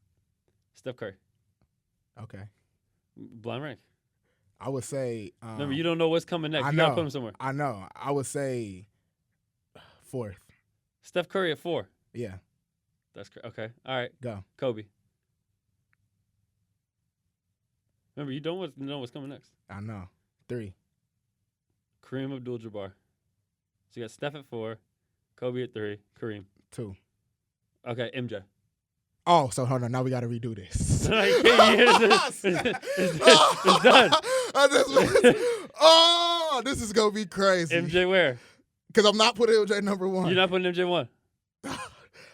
[SPEAKER 3] Steph Curry.
[SPEAKER 2] Okay.
[SPEAKER 3] Blind rank.
[SPEAKER 2] I would say.
[SPEAKER 3] Remember, you don't know what's coming next. You got to put him somewhere.
[SPEAKER 2] I know. I would say 4th.
[SPEAKER 3] Steph Curry at 4.
[SPEAKER 2] Yeah.
[SPEAKER 3] That's okay. All right.
[SPEAKER 2] Go.
[SPEAKER 3] Kobe. Remember, you don't know what's coming next.
[SPEAKER 2] I know. 3.
[SPEAKER 3] Kareem Abdul-Jabbar. So you got Steph at 4, Kobe at 3, Kareem.
[SPEAKER 2] 2.
[SPEAKER 3] Okay, MJ.
[SPEAKER 2] Oh, so hold on. Now we got to redo this.
[SPEAKER 3] It's done.
[SPEAKER 2] Oh, this is going to be crazy.
[SPEAKER 3] MJ where?
[SPEAKER 2] Because I'm not putting MJ number 1.
[SPEAKER 3] You're not putting MJ 1.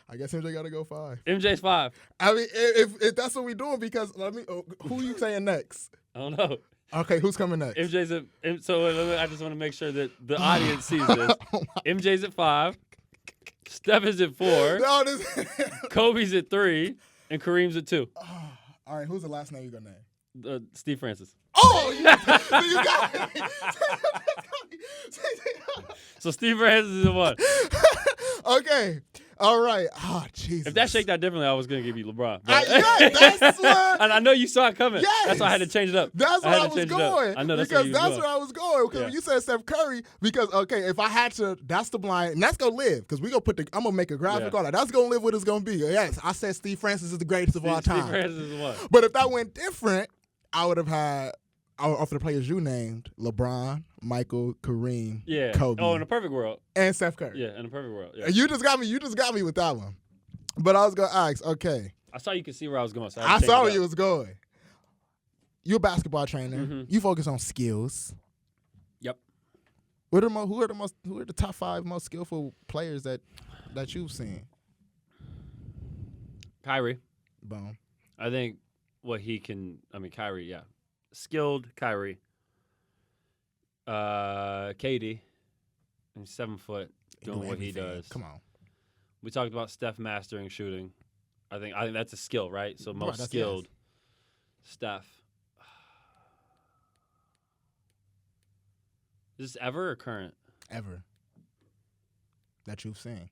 [SPEAKER 2] I guess MJ got to go 5.
[SPEAKER 3] MJ's 5.
[SPEAKER 2] I mean, if that's what we're doing, because who you saying next?
[SPEAKER 3] I don't know.
[SPEAKER 2] Okay, who's coming next?
[SPEAKER 3] MJ's at, so I just want to make sure that the audience sees this. MJ's at 5. Steph is at 4.
[SPEAKER 2] No,
[SPEAKER 3] Kobe's at 3. And Kareem's at 2.
[SPEAKER 2] All right, who's the last name you gonna name?
[SPEAKER 3] Steve Francis.
[SPEAKER 2] Oh, you got it.
[SPEAKER 3] So Steve Francis is at 1.
[SPEAKER 2] Okay. All right. Oh, Jesus.
[SPEAKER 3] If that shaked out differently, I was going to give you LeBron.
[SPEAKER 2] Yeah, that's what.
[SPEAKER 3] And I know you saw it coming.
[SPEAKER 2] Yes.
[SPEAKER 3] That's why I had to change it up.
[SPEAKER 2] That's where I was going.
[SPEAKER 3] I know that's
[SPEAKER 2] because
[SPEAKER 3] where
[SPEAKER 2] that's where I was going. Because
[SPEAKER 3] Yeah.
[SPEAKER 2] when you said Steph Curry, because if I had to, that's the blind, and that's gonna live. Because we gonna I'm gonna make a graphic on it. That's gonna live what it's gonna be. Yes, I said Steve Francis is the greatest of all time.
[SPEAKER 3] Steve Francis is 1.
[SPEAKER 2] But if that went different, I would have had. Off the players you named, LeBron, Michael, Kareem,
[SPEAKER 3] Yeah.
[SPEAKER 2] Kobe,
[SPEAKER 3] Oh, in a perfect world.
[SPEAKER 2] and Steph Curry.
[SPEAKER 3] Yeah, in a perfect world. Yeah.
[SPEAKER 2] You just got me with that one. But I was gonna ask, okay.
[SPEAKER 3] I saw you could see where I was going. So
[SPEAKER 2] I saw where you was going. You're a basketball trainer.
[SPEAKER 3] Mm-hmm.
[SPEAKER 2] You focus on skills.
[SPEAKER 3] Yep.
[SPEAKER 2] Who are the top 5 most skillful players that you've seen?
[SPEAKER 3] Kyrie.
[SPEAKER 2] Boom.
[SPEAKER 3] I think what he can. I mean, Kyrie. Yeah. Skilled Kyrie. KD. And 7 foot doing what he does.
[SPEAKER 2] Come on.
[SPEAKER 3] We talked about Steph mastering shooting. I think that's a skill, right? So most skilled. Yes. Steph. Is this ever or current?
[SPEAKER 2] Ever. That you've seen.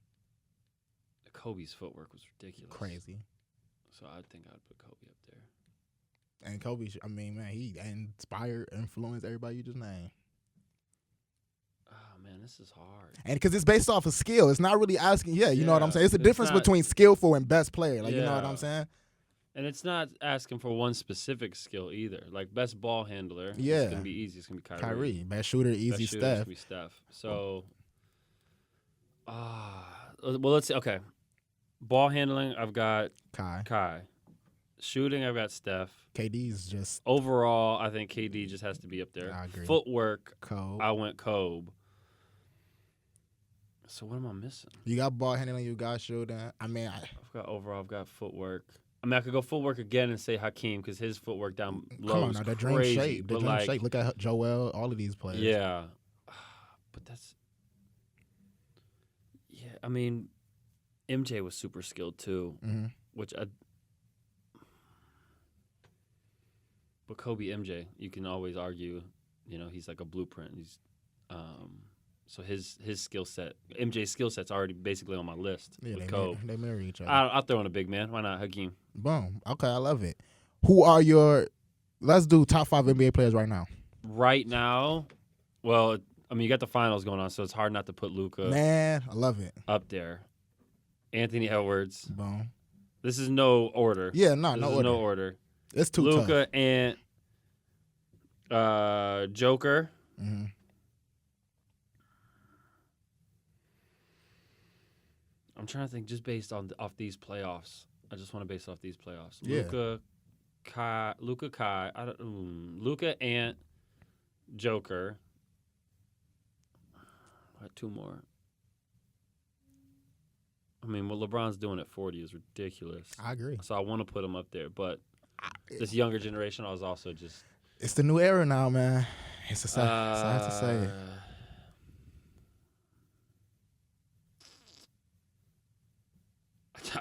[SPEAKER 3] Kobe's footwork was ridiculous.
[SPEAKER 2] Crazy.
[SPEAKER 3] So I think I'd put Kobe up there.
[SPEAKER 2] And Kobe, I mean, man, he inspired, influenced everybody you just named.
[SPEAKER 3] Oh, man, this is hard.
[SPEAKER 2] And because it's based off of skill. It's not really asking, you know what I'm saying? It's a
[SPEAKER 3] it's
[SPEAKER 2] difference
[SPEAKER 3] not-
[SPEAKER 2] between skillful and best player. Like, you know what
[SPEAKER 3] Yeah.
[SPEAKER 2] I'm saying?
[SPEAKER 3] And it's not asking for one specific skill either. Like best ball handler,
[SPEAKER 2] Yeah.
[SPEAKER 3] it's gonna be easy. It's gonna be Kyrie.
[SPEAKER 2] Best shooter, easy
[SPEAKER 3] Best shooter, it's
[SPEAKER 2] Steph.
[SPEAKER 3] gonna be Steph. So, well, let's see. Okay, ball handling, I've got Kai. Shooting, I've got Steph.
[SPEAKER 2] KD's just
[SPEAKER 3] Overall, I think KD just has to be up there.
[SPEAKER 2] I agree.
[SPEAKER 3] Footwork,
[SPEAKER 2] cold.
[SPEAKER 3] I went Kobe. So what am I missing?
[SPEAKER 2] You got ball handling, you got shooting. I mean,
[SPEAKER 3] I've got footwork. I mean, I could go footwork again and say Hakeem because his footwork down low
[SPEAKER 2] come on
[SPEAKER 3] is
[SPEAKER 2] now, that
[SPEAKER 3] crazy.
[SPEAKER 2] dream shape. The
[SPEAKER 3] but
[SPEAKER 2] dream
[SPEAKER 3] like,
[SPEAKER 2] shape. Look at Joel, all of these players.
[SPEAKER 3] yeah, but that's I mean, MJ was super skilled too,
[SPEAKER 2] Mm-hmm.
[SPEAKER 3] But Kobe MJ, you can always argue, you know, he's like a blueprint. He's so his skill set, MJ's skill set's already basically on my list with Kobe.
[SPEAKER 2] They marry each other.
[SPEAKER 3] I'll throw in a big man. Why not Hakeem?
[SPEAKER 2] Boom. Okay, I love it. Let's do top 5 NBA players right now.
[SPEAKER 3] Right now, well, I mean, you got the finals going on, so it's hard not to put Luka
[SPEAKER 2] Man, I love it.
[SPEAKER 3] up there. Anthony Edwards.
[SPEAKER 2] Boom.
[SPEAKER 3] This is no order.
[SPEAKER 2] Yeah,
[SPEAKER 3] no order.
[SPEAKER 2] It's too tough.
[SPEAKER 3] Luka and Joker.
[SPEAKER 2] Mm-hmm.
[SPEAKER 3] I'm trying to think just based off these playoffs. I just want to base it off these playoffs.
[SPEAKER 2] Yeah.
[SPEAKER 3] Luka and Joker. I got 2 more. I mean, what LeBron's doing at 40 is ridiculous.
[SPEAKER 2] I agree.
[SPEAKER 3] So I want to put him up there, but this younger generation, I was also just.
[SPEAKER 2] It's the new era now, man. It's sad to say it.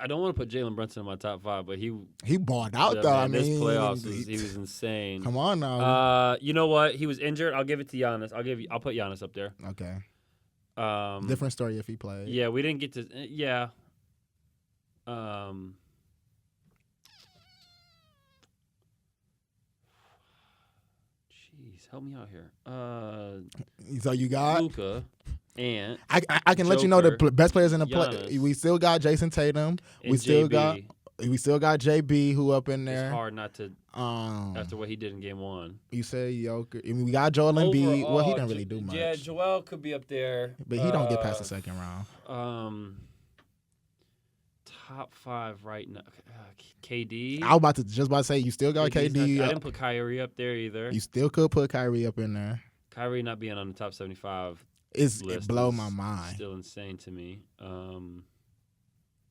[SPEAKER 3] I don't want to put Jalen Brunson in my top 5, but he
[SPEAKER 2] balled out though.
[SPEAKER 3] Man,
[SPEAKER 2] I mean,
[SPEAKER 3] this playoffs he was insane.
[SPEAKER 2] Come on now.
[SPEAKER 3] You know what? He was injured. I'll give it to Giannis. I'll put Giannis up there.
[SPEAKER 2] Okay. Different story if he played.
[SPEAKER 3] Yeah, we didn't get to. Yeah. Jeez, help me out here.
[SPEAKER 2] So you got
[SPEAKER 3] Luka and
[SPEAKER 2] I can let you know the best players in the play.
[SPEAKER 3] Giannis,
[SPEAKER 2] We still got Jason Tatum. We
[SPEAKER 3] and
[SPEAKER 2] still
[SPEAKER 3] JB.
[SPEAKER 2] got We still got JB who up in there.
[SPEAKER 3] It's hard not to after what he did in Game 1.
[SPEAKER 2] You say Joker. I mean, we got Joel Embiid. Well, he didn't really do much.
[SPEAKER 3] Yeah, Joel could be up there,
[SPEAKER 2] but he don't get past the second round.
[SPEAKER 3] Top 5 right now. KD.
[SPEAKER 2] I was just about to say you still got KD.
[SPEAKER 3] I didn't put Kyrie up there either.
[SPEAKER 2] You still could put Kyrie up in there.
[SPEAKER 3] Kyrie not being on the top 75.
[SPEAKER 2] It blow my mind.
[SPEAKER 3] Still insane to me.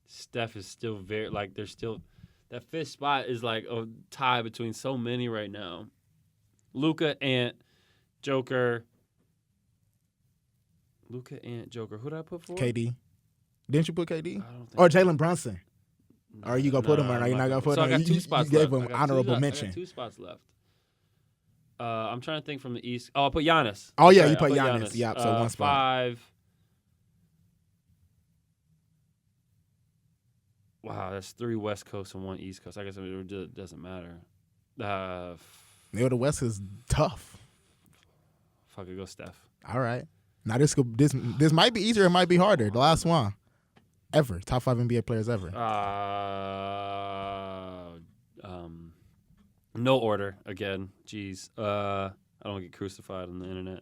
[SPEAKER 3] Steph is still very there's still that fifth spot is like a tie between so many right now. Luka, Ant, Joker. Who did I put for?
[SPEAKER 2] KD. Didn't you put KD?
[SPEAKER 3] I don't think
[SPEAKER 2] or Jalen Brunson?
[SPEAKER 3] No,
[SPEAKER 2] or are you gonna put him or are you not gonna put him?
[SPEAKER 3] I got 2 spots
[SPEAKER 2] you
[SPEAKER 3] left.
[SPEAKER 2] gave him honorable mention.
[SPEAKER 3] I got 2 spots left. I'm trying to think from the East. Oh, I put Giannis.
[SPEAKER 2] Oh yeah,
[SPEAKER 3] Sorry,
[SPEAKER 2] you put Giannis. Yeah, so 1 spot.
[SPEAKER 3] 5. Wow, that's 3 West Coast and 1 East Coast. I guess it doesn't matter.
[SPEAKER 2] The West is tough.
[SPEAKER 3] Fuck it, go Steph.
[SPEAKER 2] All right. Now this might be easier. It might be harder. The last one, ever top 5 NBA players ever.
[SPEAKER 3] No order again. Jeez. I don't get crucified on the internet.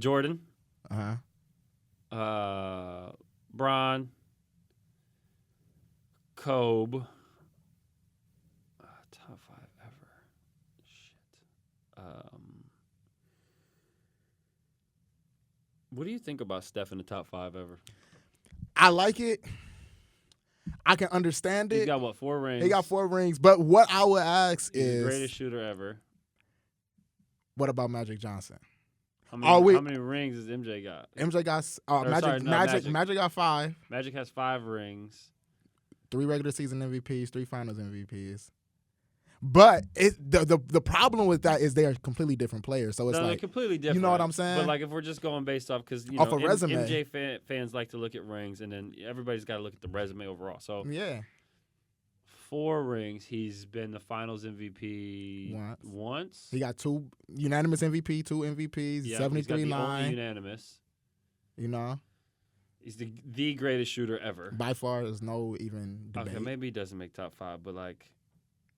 [SPEAKER 3] Jordan. Bron. Kobe. Top 5 ever. Shit. What do you think about Steph in the top 5 ever?
[SPEAKER 2] I like it. I can understand it.
[SPEAKER 3] He's got, what, 4 rings?
[SPEAKER 2] He got 4 rings. But what I would ask
[SPEAKER 3] He's
[SPEAKER 2] is...
[SPEAKER 3] the greatest shooter ever.
[SPEAKER 2] What about Magic Johnson?
[SPEAKER 3] How many rings does MJ got?
[SPEAKER 2] MJ got... Magic got 5.
[SPEAKER 3] Magic has 5 rings.
[SPEAKER 2] 3 regular season MVPs, 3 finals MVPs. But the problem with that is they are completely different players. So it's
[SPEAKER 3] they're completely different.
[SPEAKER 2] You know what I'm saying?
[SPEAKER 3] But like if we're just going based off because
[SPEAKER 2] off a resume,
[SPEAKER 3] MJ fans like to look at rings, and then everybody's got to look at the resume overall. So
[SPEAKER 2] yeah,
[SPEAKER 3] 4 rings. He's been the Finals MVP once.
[SPEAKER 2] He got 2 unanimous MVP, 2 MVPs,
[SPEAKER 3] yeah,
[SPEAKER 2] 73-9.
[SPEAKER 3] Only unanimous.
[SPEAKER 2] You know.
[SPEAKER 3] He's the greatest shooter ever.
[SPEAKER 2] By far, there's no even debate.
[SPEAKER 3] Okay, maybe he doesn't make top 5, but like.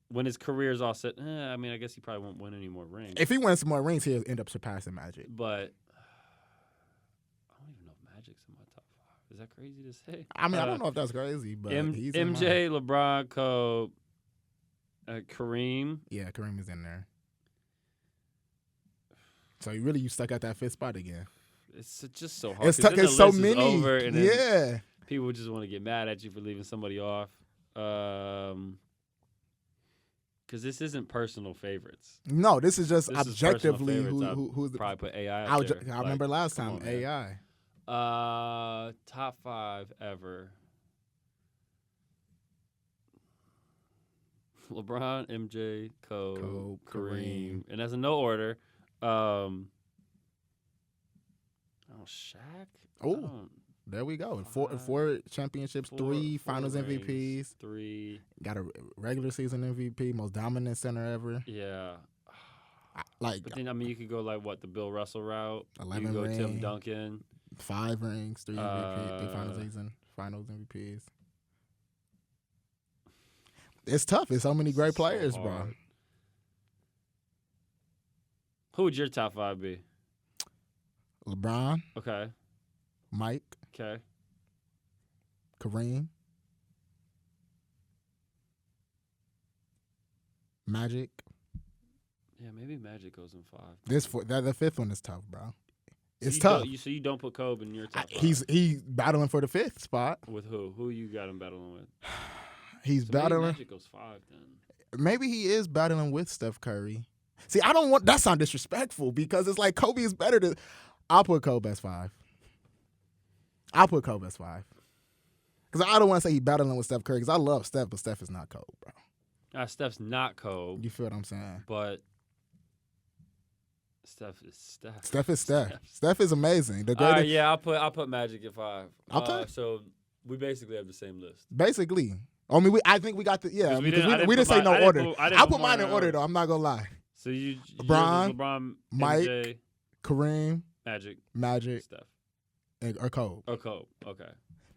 [SPEAKER 3] When his career's all set, I mean, I guess he probably won't win any more rings.
[SPEAKER 2] If he wins some more rings, he'll end up surpassing Magic.
[SPEAKER 3] But I don't even know if Magic's in my top 5. Is that crazy to say?
[SPEAKER 2] I mean, I don't know if that's crazy, but he's
[SPEAKER 3] MJ, LeBron, Kobe, Kareem.
[SPEAKER 2] Yeah, Kareem is in there. So you stuck at that 5th spot again.
[SPEAKER 3] It's just so hard.
[SPEAKER 2] It's so many.
[SPEAKER 3] Over and
[SPEAKER 2] yeah.
[SPEAKER 3] People just want to get mad at you for leaving somebody off. Because this isn't personal favorites.
[SPEAKER 2] No, this is just objectively who's the.
[SPEAKER 3] Probably put AI
[SPEAKER 2] I remember last time AI.
[SPEAKER 3] Top 5 ever. LeBron, MJ, Kobe, Kareem, and that's in no order. Shaq.
[SPEAKER 2] Oh. There we go. 4 championships, 3 finals MVPs.
[SPEAKER 3] 3.
[SPEAKER 2] Got a regular season MVP, most dominant center ever.
[SPEAKER 3] Yeah.
[SPEAKER 2] But
[SPEAKER 3] then, I mean, you could go the Bill Russell route.
[SPEAKER 2] 11
[SPEAKER 3] you could go
[SPEAKER 2] rings.
[SPEAKER 3] Tim Duncan.
[SPEAKER 2] 5 rings, 3 MVP, 3 finals MVPs. It's tough. It's so many great players, bro.
[SPEAKER 3] Who would your top 5 be?
[SPEAKER 2] LeBron.
[SPEAKER 3] Okay.
[SPEAKER 2] Mike.
[SPEAKER 3] Okay.
[SPEAKER 2] Kareem. Magic.
[SPEAKER 3] Yeah, maybe Magic goes in 5.
[SPEAKER 2] The 5th one is tough, bro. It's
[SPEAKER 3] tough.
[SPEAKER 2] tough.
[SPEAKER 3] So you don't put Kobe in your top 5?
[SPEAKER 2] He's battling for the 5th spot.
[SPEAKER 3] With who? Who you got him battling with?
[SPEAKER 2] He's battling.
[SPEAKER 3] Maybe Magic goes 5 then.
[SPEAKER 2] Maybe he is battling with Steph Curry. See, I don't want that sound disrespectful because it's like Kobe is better than. I'll put Kobe as 5. Because I don't want to say he's battling with Steph Curry because I love Steph, but Steph is not Kobe, bro.
[SPEAKER 3] Steph's not Kobe.
[SPEAKER 2] You feel what I'm saying?
[SPEAKER 3] But Steph is Steph.
[SPEAKER 2] Steph is Steph. Steph is amazing. The greatest.
[SPEAKER 3] Yeah, I'll put Magic at 5.
[SPEAKER 2] Okay.
[SPEAKER 3] So we basically have the same list.
[SPEAKER 2] Basically. I mean, I think we got the we didn't say no order. I'll put mine in order though. I'm not gonna lie.
[SPEAKER 3] So you
[SPEAKER 2] LeBron, Mike,
[SPEAKER 3] MJ,
[SPEAKER 2] Kareem,
[SPEAKER 3] Magic,
[SPEAKER 2] Steph, or Kobe.
[SPEAKER 3] Oh, Kobe. Okay.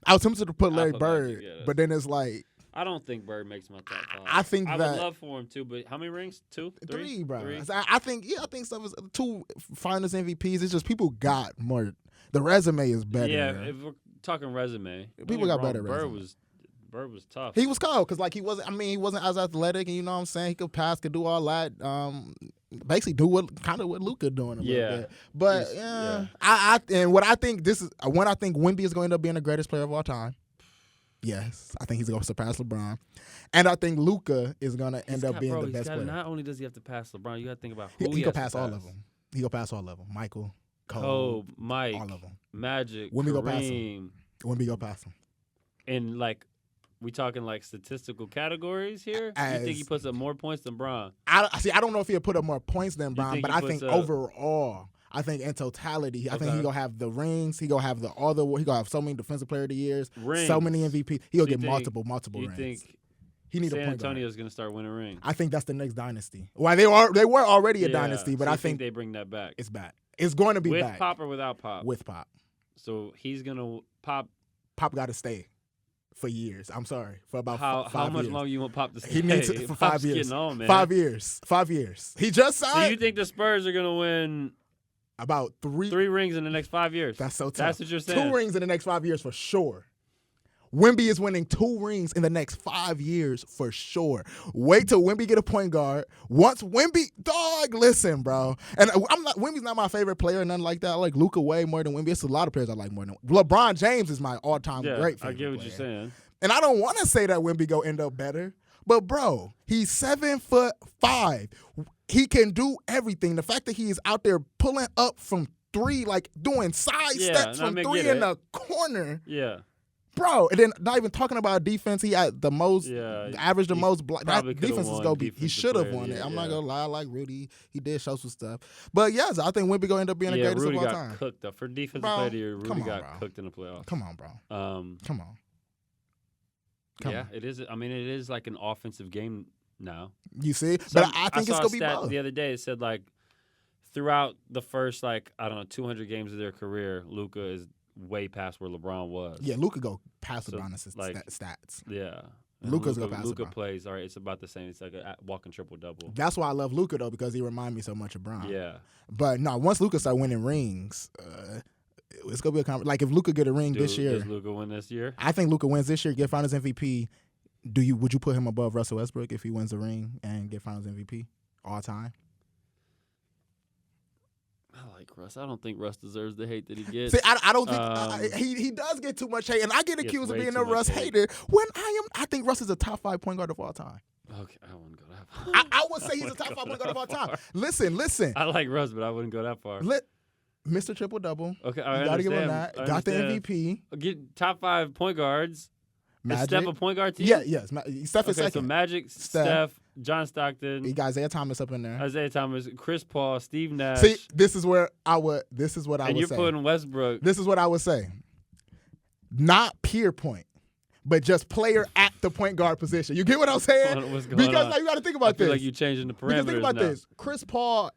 [SPEAKER 2] I was tempted to put Larry
[SPEAKER 3] put
[SPEAKER 2] Bird,
[SPEAKER 3] Magic, yeah,
[SPEAKER 2] but then it's like
[SPEAKER 3] I don't think Bird makes my top 5.
[SPEAKER 2] I think
[SPEAKER 3] I
[SPEAKER 2] that
[SPEAKER 3] would love for him too, but how many rings? 2,
[SPEAKER 2] 3, bro.
[SPEAKER 3] 3?
[SPEAKER 2] I think stuff is 2 Finals MVPs. It's just people got more. The resume is better.
[SPEAKER 3] Yeah, if we're talking resume,
[SPEAKER 2] People got better resume.
[SPEAKER 3] Bird was tough.
[SPEAKER 2] He was cold because like he wasn't as athletic, and you know what I'm saying. He could pass, could do all that. Basically do what Luka doing a little bit. But when I think Wemby is going to end up being the greatest player of all time. Yes, I think he's going to surpass LeBron, and I think Luka is going to end up being the best player.
[SPEAKER 3] Not only does he have to pass LeBron, you got to think about who
[SPEAKER 2] he can pass all of them. He can pass all of them. Michael, Cole,
[SPEAKER 3] Mike,
[SPEAKER 2] all of them.
[SPEAKER 3] Magic,
[SPEAKER 2] Wemby go
[SPEAKER 3] Kareem,
[SPEAKER 2] pass him. Wemby go pass him.
[SPEAKER 3] And like. We talking like statistical categories here? You think he puts up more points than Bron?
[SPEAKER 2] I don't know if he'll put up more points than Bron, but I think overall, I think in totality, I think he gonna have the rings. He gonna have he gonna have so many Defensive Player of the Years, so many MVP. He'll get multiple
[SPEAKER 3] you
[SPEAKER 2] rings.
[SPEAKER 3] Think
[SPEAKER 2] he need
[SPEAKER 3] San
[SPEAKER 2] a point guard.
[SPEAKER 3] Antonio's gonna start winning rings?
[SPEAKER 2] I think that's the next dynasty. Well, they were already a dynasty, but
[SPEAKER 3] so
[SPEAKER 2] I think
[SPEAKER 3] they bring that back.
[SPEAKER 2] It's back. It's going to be
[SPEAKER 3] with
[SPEAKER 2] back.
[SPEAKER 3] With Pop or without Pop?
[SPEAKER 2] With Pop.
[SPEAKER 3] So he's gonna Pop.
[SPEAKER 2] Pop got to stay. For years, I'm sorry. For about 5 years.
[SPEAKER 3] How much longer you want Pop to stay?
[SPEAKER 2] He needs it for 5 years.
[SPEAKER 3] Getting on, man.
[SPEAKER 2] 5 years. 5 years. He just signed.
[SPEAKER 3] So you think the Spurs are gonna win
[SPEAKER 2] about 3
[SPEAKER 3] rings in the next 5 years?
[SPEAKER 2] That's so tough.
[SPEAKER 3] That's what you're saying.
[SPEAKER 2] 2 rings in the next 5 years for sure. Wemby is winning 2 rings in the next 5 years for sure. Wait till Wemby get a point guard. Once Wemby, listen, bro. And Wemby's not my favorite player or nothing like that. I like Luka way more than Wemby. It's a lot of players I like more than LeBron James is my all-time great favorite
[SPEAKER 3] I get what
[SPEAKER 2] player.
[SPEAKER 3] you're saying.
[SPEAKER 2] And I don't want to say that Wemby go end up better, but bro, he's 7'5". He can do everything. The fact that he is out there pulling up from 3, like doing side steps from 3 in the corner. Yeah. Bro, and then not even talking about defense, he had the most, averaged the most block. That defense is going to be, he should have won it. I'm not going to lie, I like Rudy. He did show some stuff. But yes, I think Wemby going to end up being the greatest
[SPEAKER 3] Rudy
[SPEAKER 2] of all
[SPEAKER 3] got
[SPEAKER 2] time.
[SPEAKER 3] Cooked up. For defensive player of the year, Rudy got cooked in the playoffs.
[SPEAKER 2] Come on, bro. Come on.
[SPEAKER 3] It is. I mean, it is like an offensive game now.
[SPEAKER 2] You see? But I think it's going to be both.
[SPEAKER 3] The other day, it said like throughout the first 200 games of their career, Luka is way past where LeBron was.
[SPEAKER 2] Yeah, Luka go past LeBron in stats.
[SPEAKER 3] Yeah.
[SPEAKER 2] Luka's go past
[SPEAKER 3] Luka
[SPEAKER 2] LeBron.
[SPEAKER 3] Plays, all right, it's about the same. It's like a walking triple-double.
[SPEAKER 2] That's why I love Luka, though, because he reminds me so much of Bron.
[SPEAKER 3] Yeah.
[SPEAKER 2] But, no, once Luka start winning rings, it's going to be like if Luka get a ring this year.
[SPEAKER 3] Does Luka win this year?
[SPEAKER 2] I think Luka wins this year, get Finals MVP. Would you put him above Russell Westbrook if he wins the ring and get Finals MVP all time?
[SPEAKER 3] I like Russ. I don't think Russ deserves the hate that he gets.
[SPEAKER 2] See, I don't think he does get too much hate, and I get accused of being a Russ hater when I think Russ is a top 5 point guard of all time.
[SPEAKER 3] Okay, I wouldn't go that far.
[SPEAKER 2] I would say he's a top 5 point guard of all time. Listen.
[SPEAKER 3] I like Russ, but I wouldn't go that far.
[SPEAKER 2] Mr. Triple Double.
[SPEAKER 3] Okay,
[SPEAKER 2] you gotta give him that. Got the MVP.
[SPEAKER 3] Get top 5 point guards.
[SPEAKER 2] Magic.
[SPEAKER 3] Is Steph a point guard to you?
[SPEAKER 2] Yeah, yes. Steph is second.
[SPEAKER 3] So Magic, Steph, John Stockton.
[SPEAKER 2] You got Isaiah Thomas up in there.
[SPEAKER 3] Isaiah Thomas, Chris Paul, Steve Nash.
[SPEAKER 2] See, this is what I would say.
[SPEAKER 3] And you're putting Westbrook.
[SPEAKER 2] This is what I would say. Not peer point, but just player at the point guard position. You get what I'm saying?
[SPEAKER 3] What's going on?
[SPEAKER 2] Now you got to think about this.
[SPEAKER 3] I feel like you're changing the parameters.
[SPEAKER 2] Because think about
[SPEAKER 3] now.
[SPEAKER 2] this. Chris Paul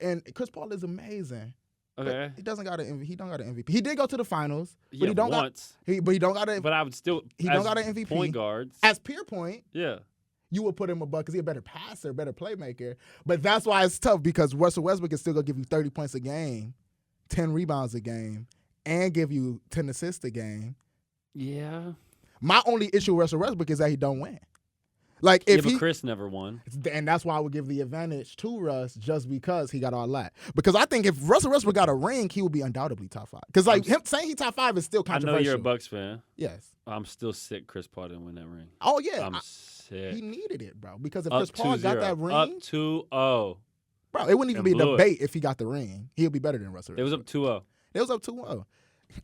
[SPEAKER 2] is amazing.
[SPEAKER 3] Okay.
[SPEAKER 2] But he don't got an MVP. He did go to the finals, but
[SPEAKER 3] yeah,
[SPEAKER 2] he don't
[SPEAKER 3] once.
[SPEAKER 2] He don't got it.
[SPEAKER 3] But I would still.
[SPEAKER 2] He don't got an MVP.
[SPEAKER 3] Point guards
[SPEAKER 2] as peer point.
[SPEAKER 3] Yeah.
[SPEAKER 2] You would put him above because he's a better passer, better playmaker. But that's why it's tough because Russell Westbrook is still gonna give you 30 points a game, 10 rebounds a game, and give you 10 assists a game.
[SPEAKER 3] Yeah.
[SPEAKER 2] My only issue with Russell Westbrook is that he don't win. Like if
[SPEAKER 3] but Chris never won,
[SPEAKER 2] and that's why I would give the advantage to Russ just because he got all that. Because I think if Russell Westbrook got a ring, he would be undoubtedly top 5. Because him saying he top 5 is still controversial.
[SPEAKER 3] I know you're a Bucks fan.
[SPEAKER 2] Yes.
[SPEAKER 3] I'm still sick. Chris Paul didn't win that ring.
[SPEAKER 2] Oh yeah,
[SPEAKER 3] I'm sick.
[SPEAKER 2] He needed it, bro. Because if Chris Paul got that ring,
[SPEAKER 3] up 2-0,
[SPEAKER 2] bro, it wouldn't even be a debate if he got the ring. He'll be better than Russell.
[SPEAKER 3] It was up 2-0.
[SPEAKER 2] It was up 2-0,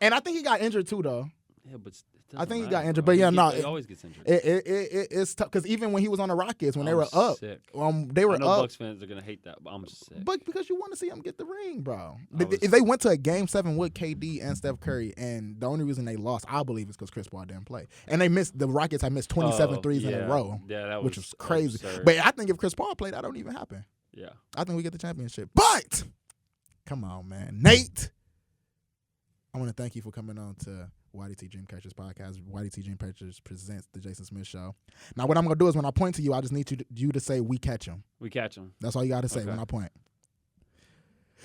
[SPEAKER 2] and I think he got injured too, though.
[SPEAKER 3] Yeah, but
[SPEAKER 2] I think he got injured, but yeah, no,
[SPEAKER 3] he always gets injured.
[SPEAKER 2] It's tough because even when he was on the Rockets, when they were up, they were
[SPEAKER 3] I know
[SPEAKER 2] up.
[SPEAKER 3] Bucks fans are gonna hate that, but I'm sick.
[SPEAKER 2] But because you want to see him get the ring, bro. If they went to a Game 7 with KD and Steph Curry, and the only reason they lost, I believe, is because Chris Paul didn't play, and the Rockets had missed 27 threes in a row, which was crazy.
[SPEAKER 3] Absurd.
[SPEAKER 2] But I think if Chris Paul played, that don't even happen.
[SPEAKER 3] Yeah,
[SPEAKER 2] I think we get the championship. But come on, man, Nate. I want to thank you for coming on to YDT Dreamcatchers podcast. YDT Dreamcatchers presents the Jason Smith Show. Now, what I'm going to do is when I point to you, I just need you to say, we catch him.
[SPEAKER 3] We catch him.
[SPEAKER 2] That's all you got to say
[SPEAKER 3] Okay.
[SPEAKER 2] when I point.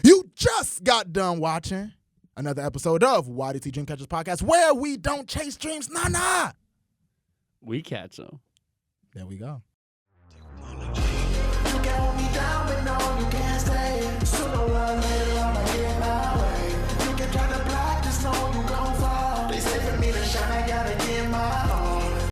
[SPEAKER 2] You just got done watching another episode of YDT Dreamcatchers podcast, where we don't chase dreams. Nah.
[SPEAKER 3] We catch him.
[SPEAKER 2] There we go.
[SPEAKER 1] You can hold me down, but no, you can't stay.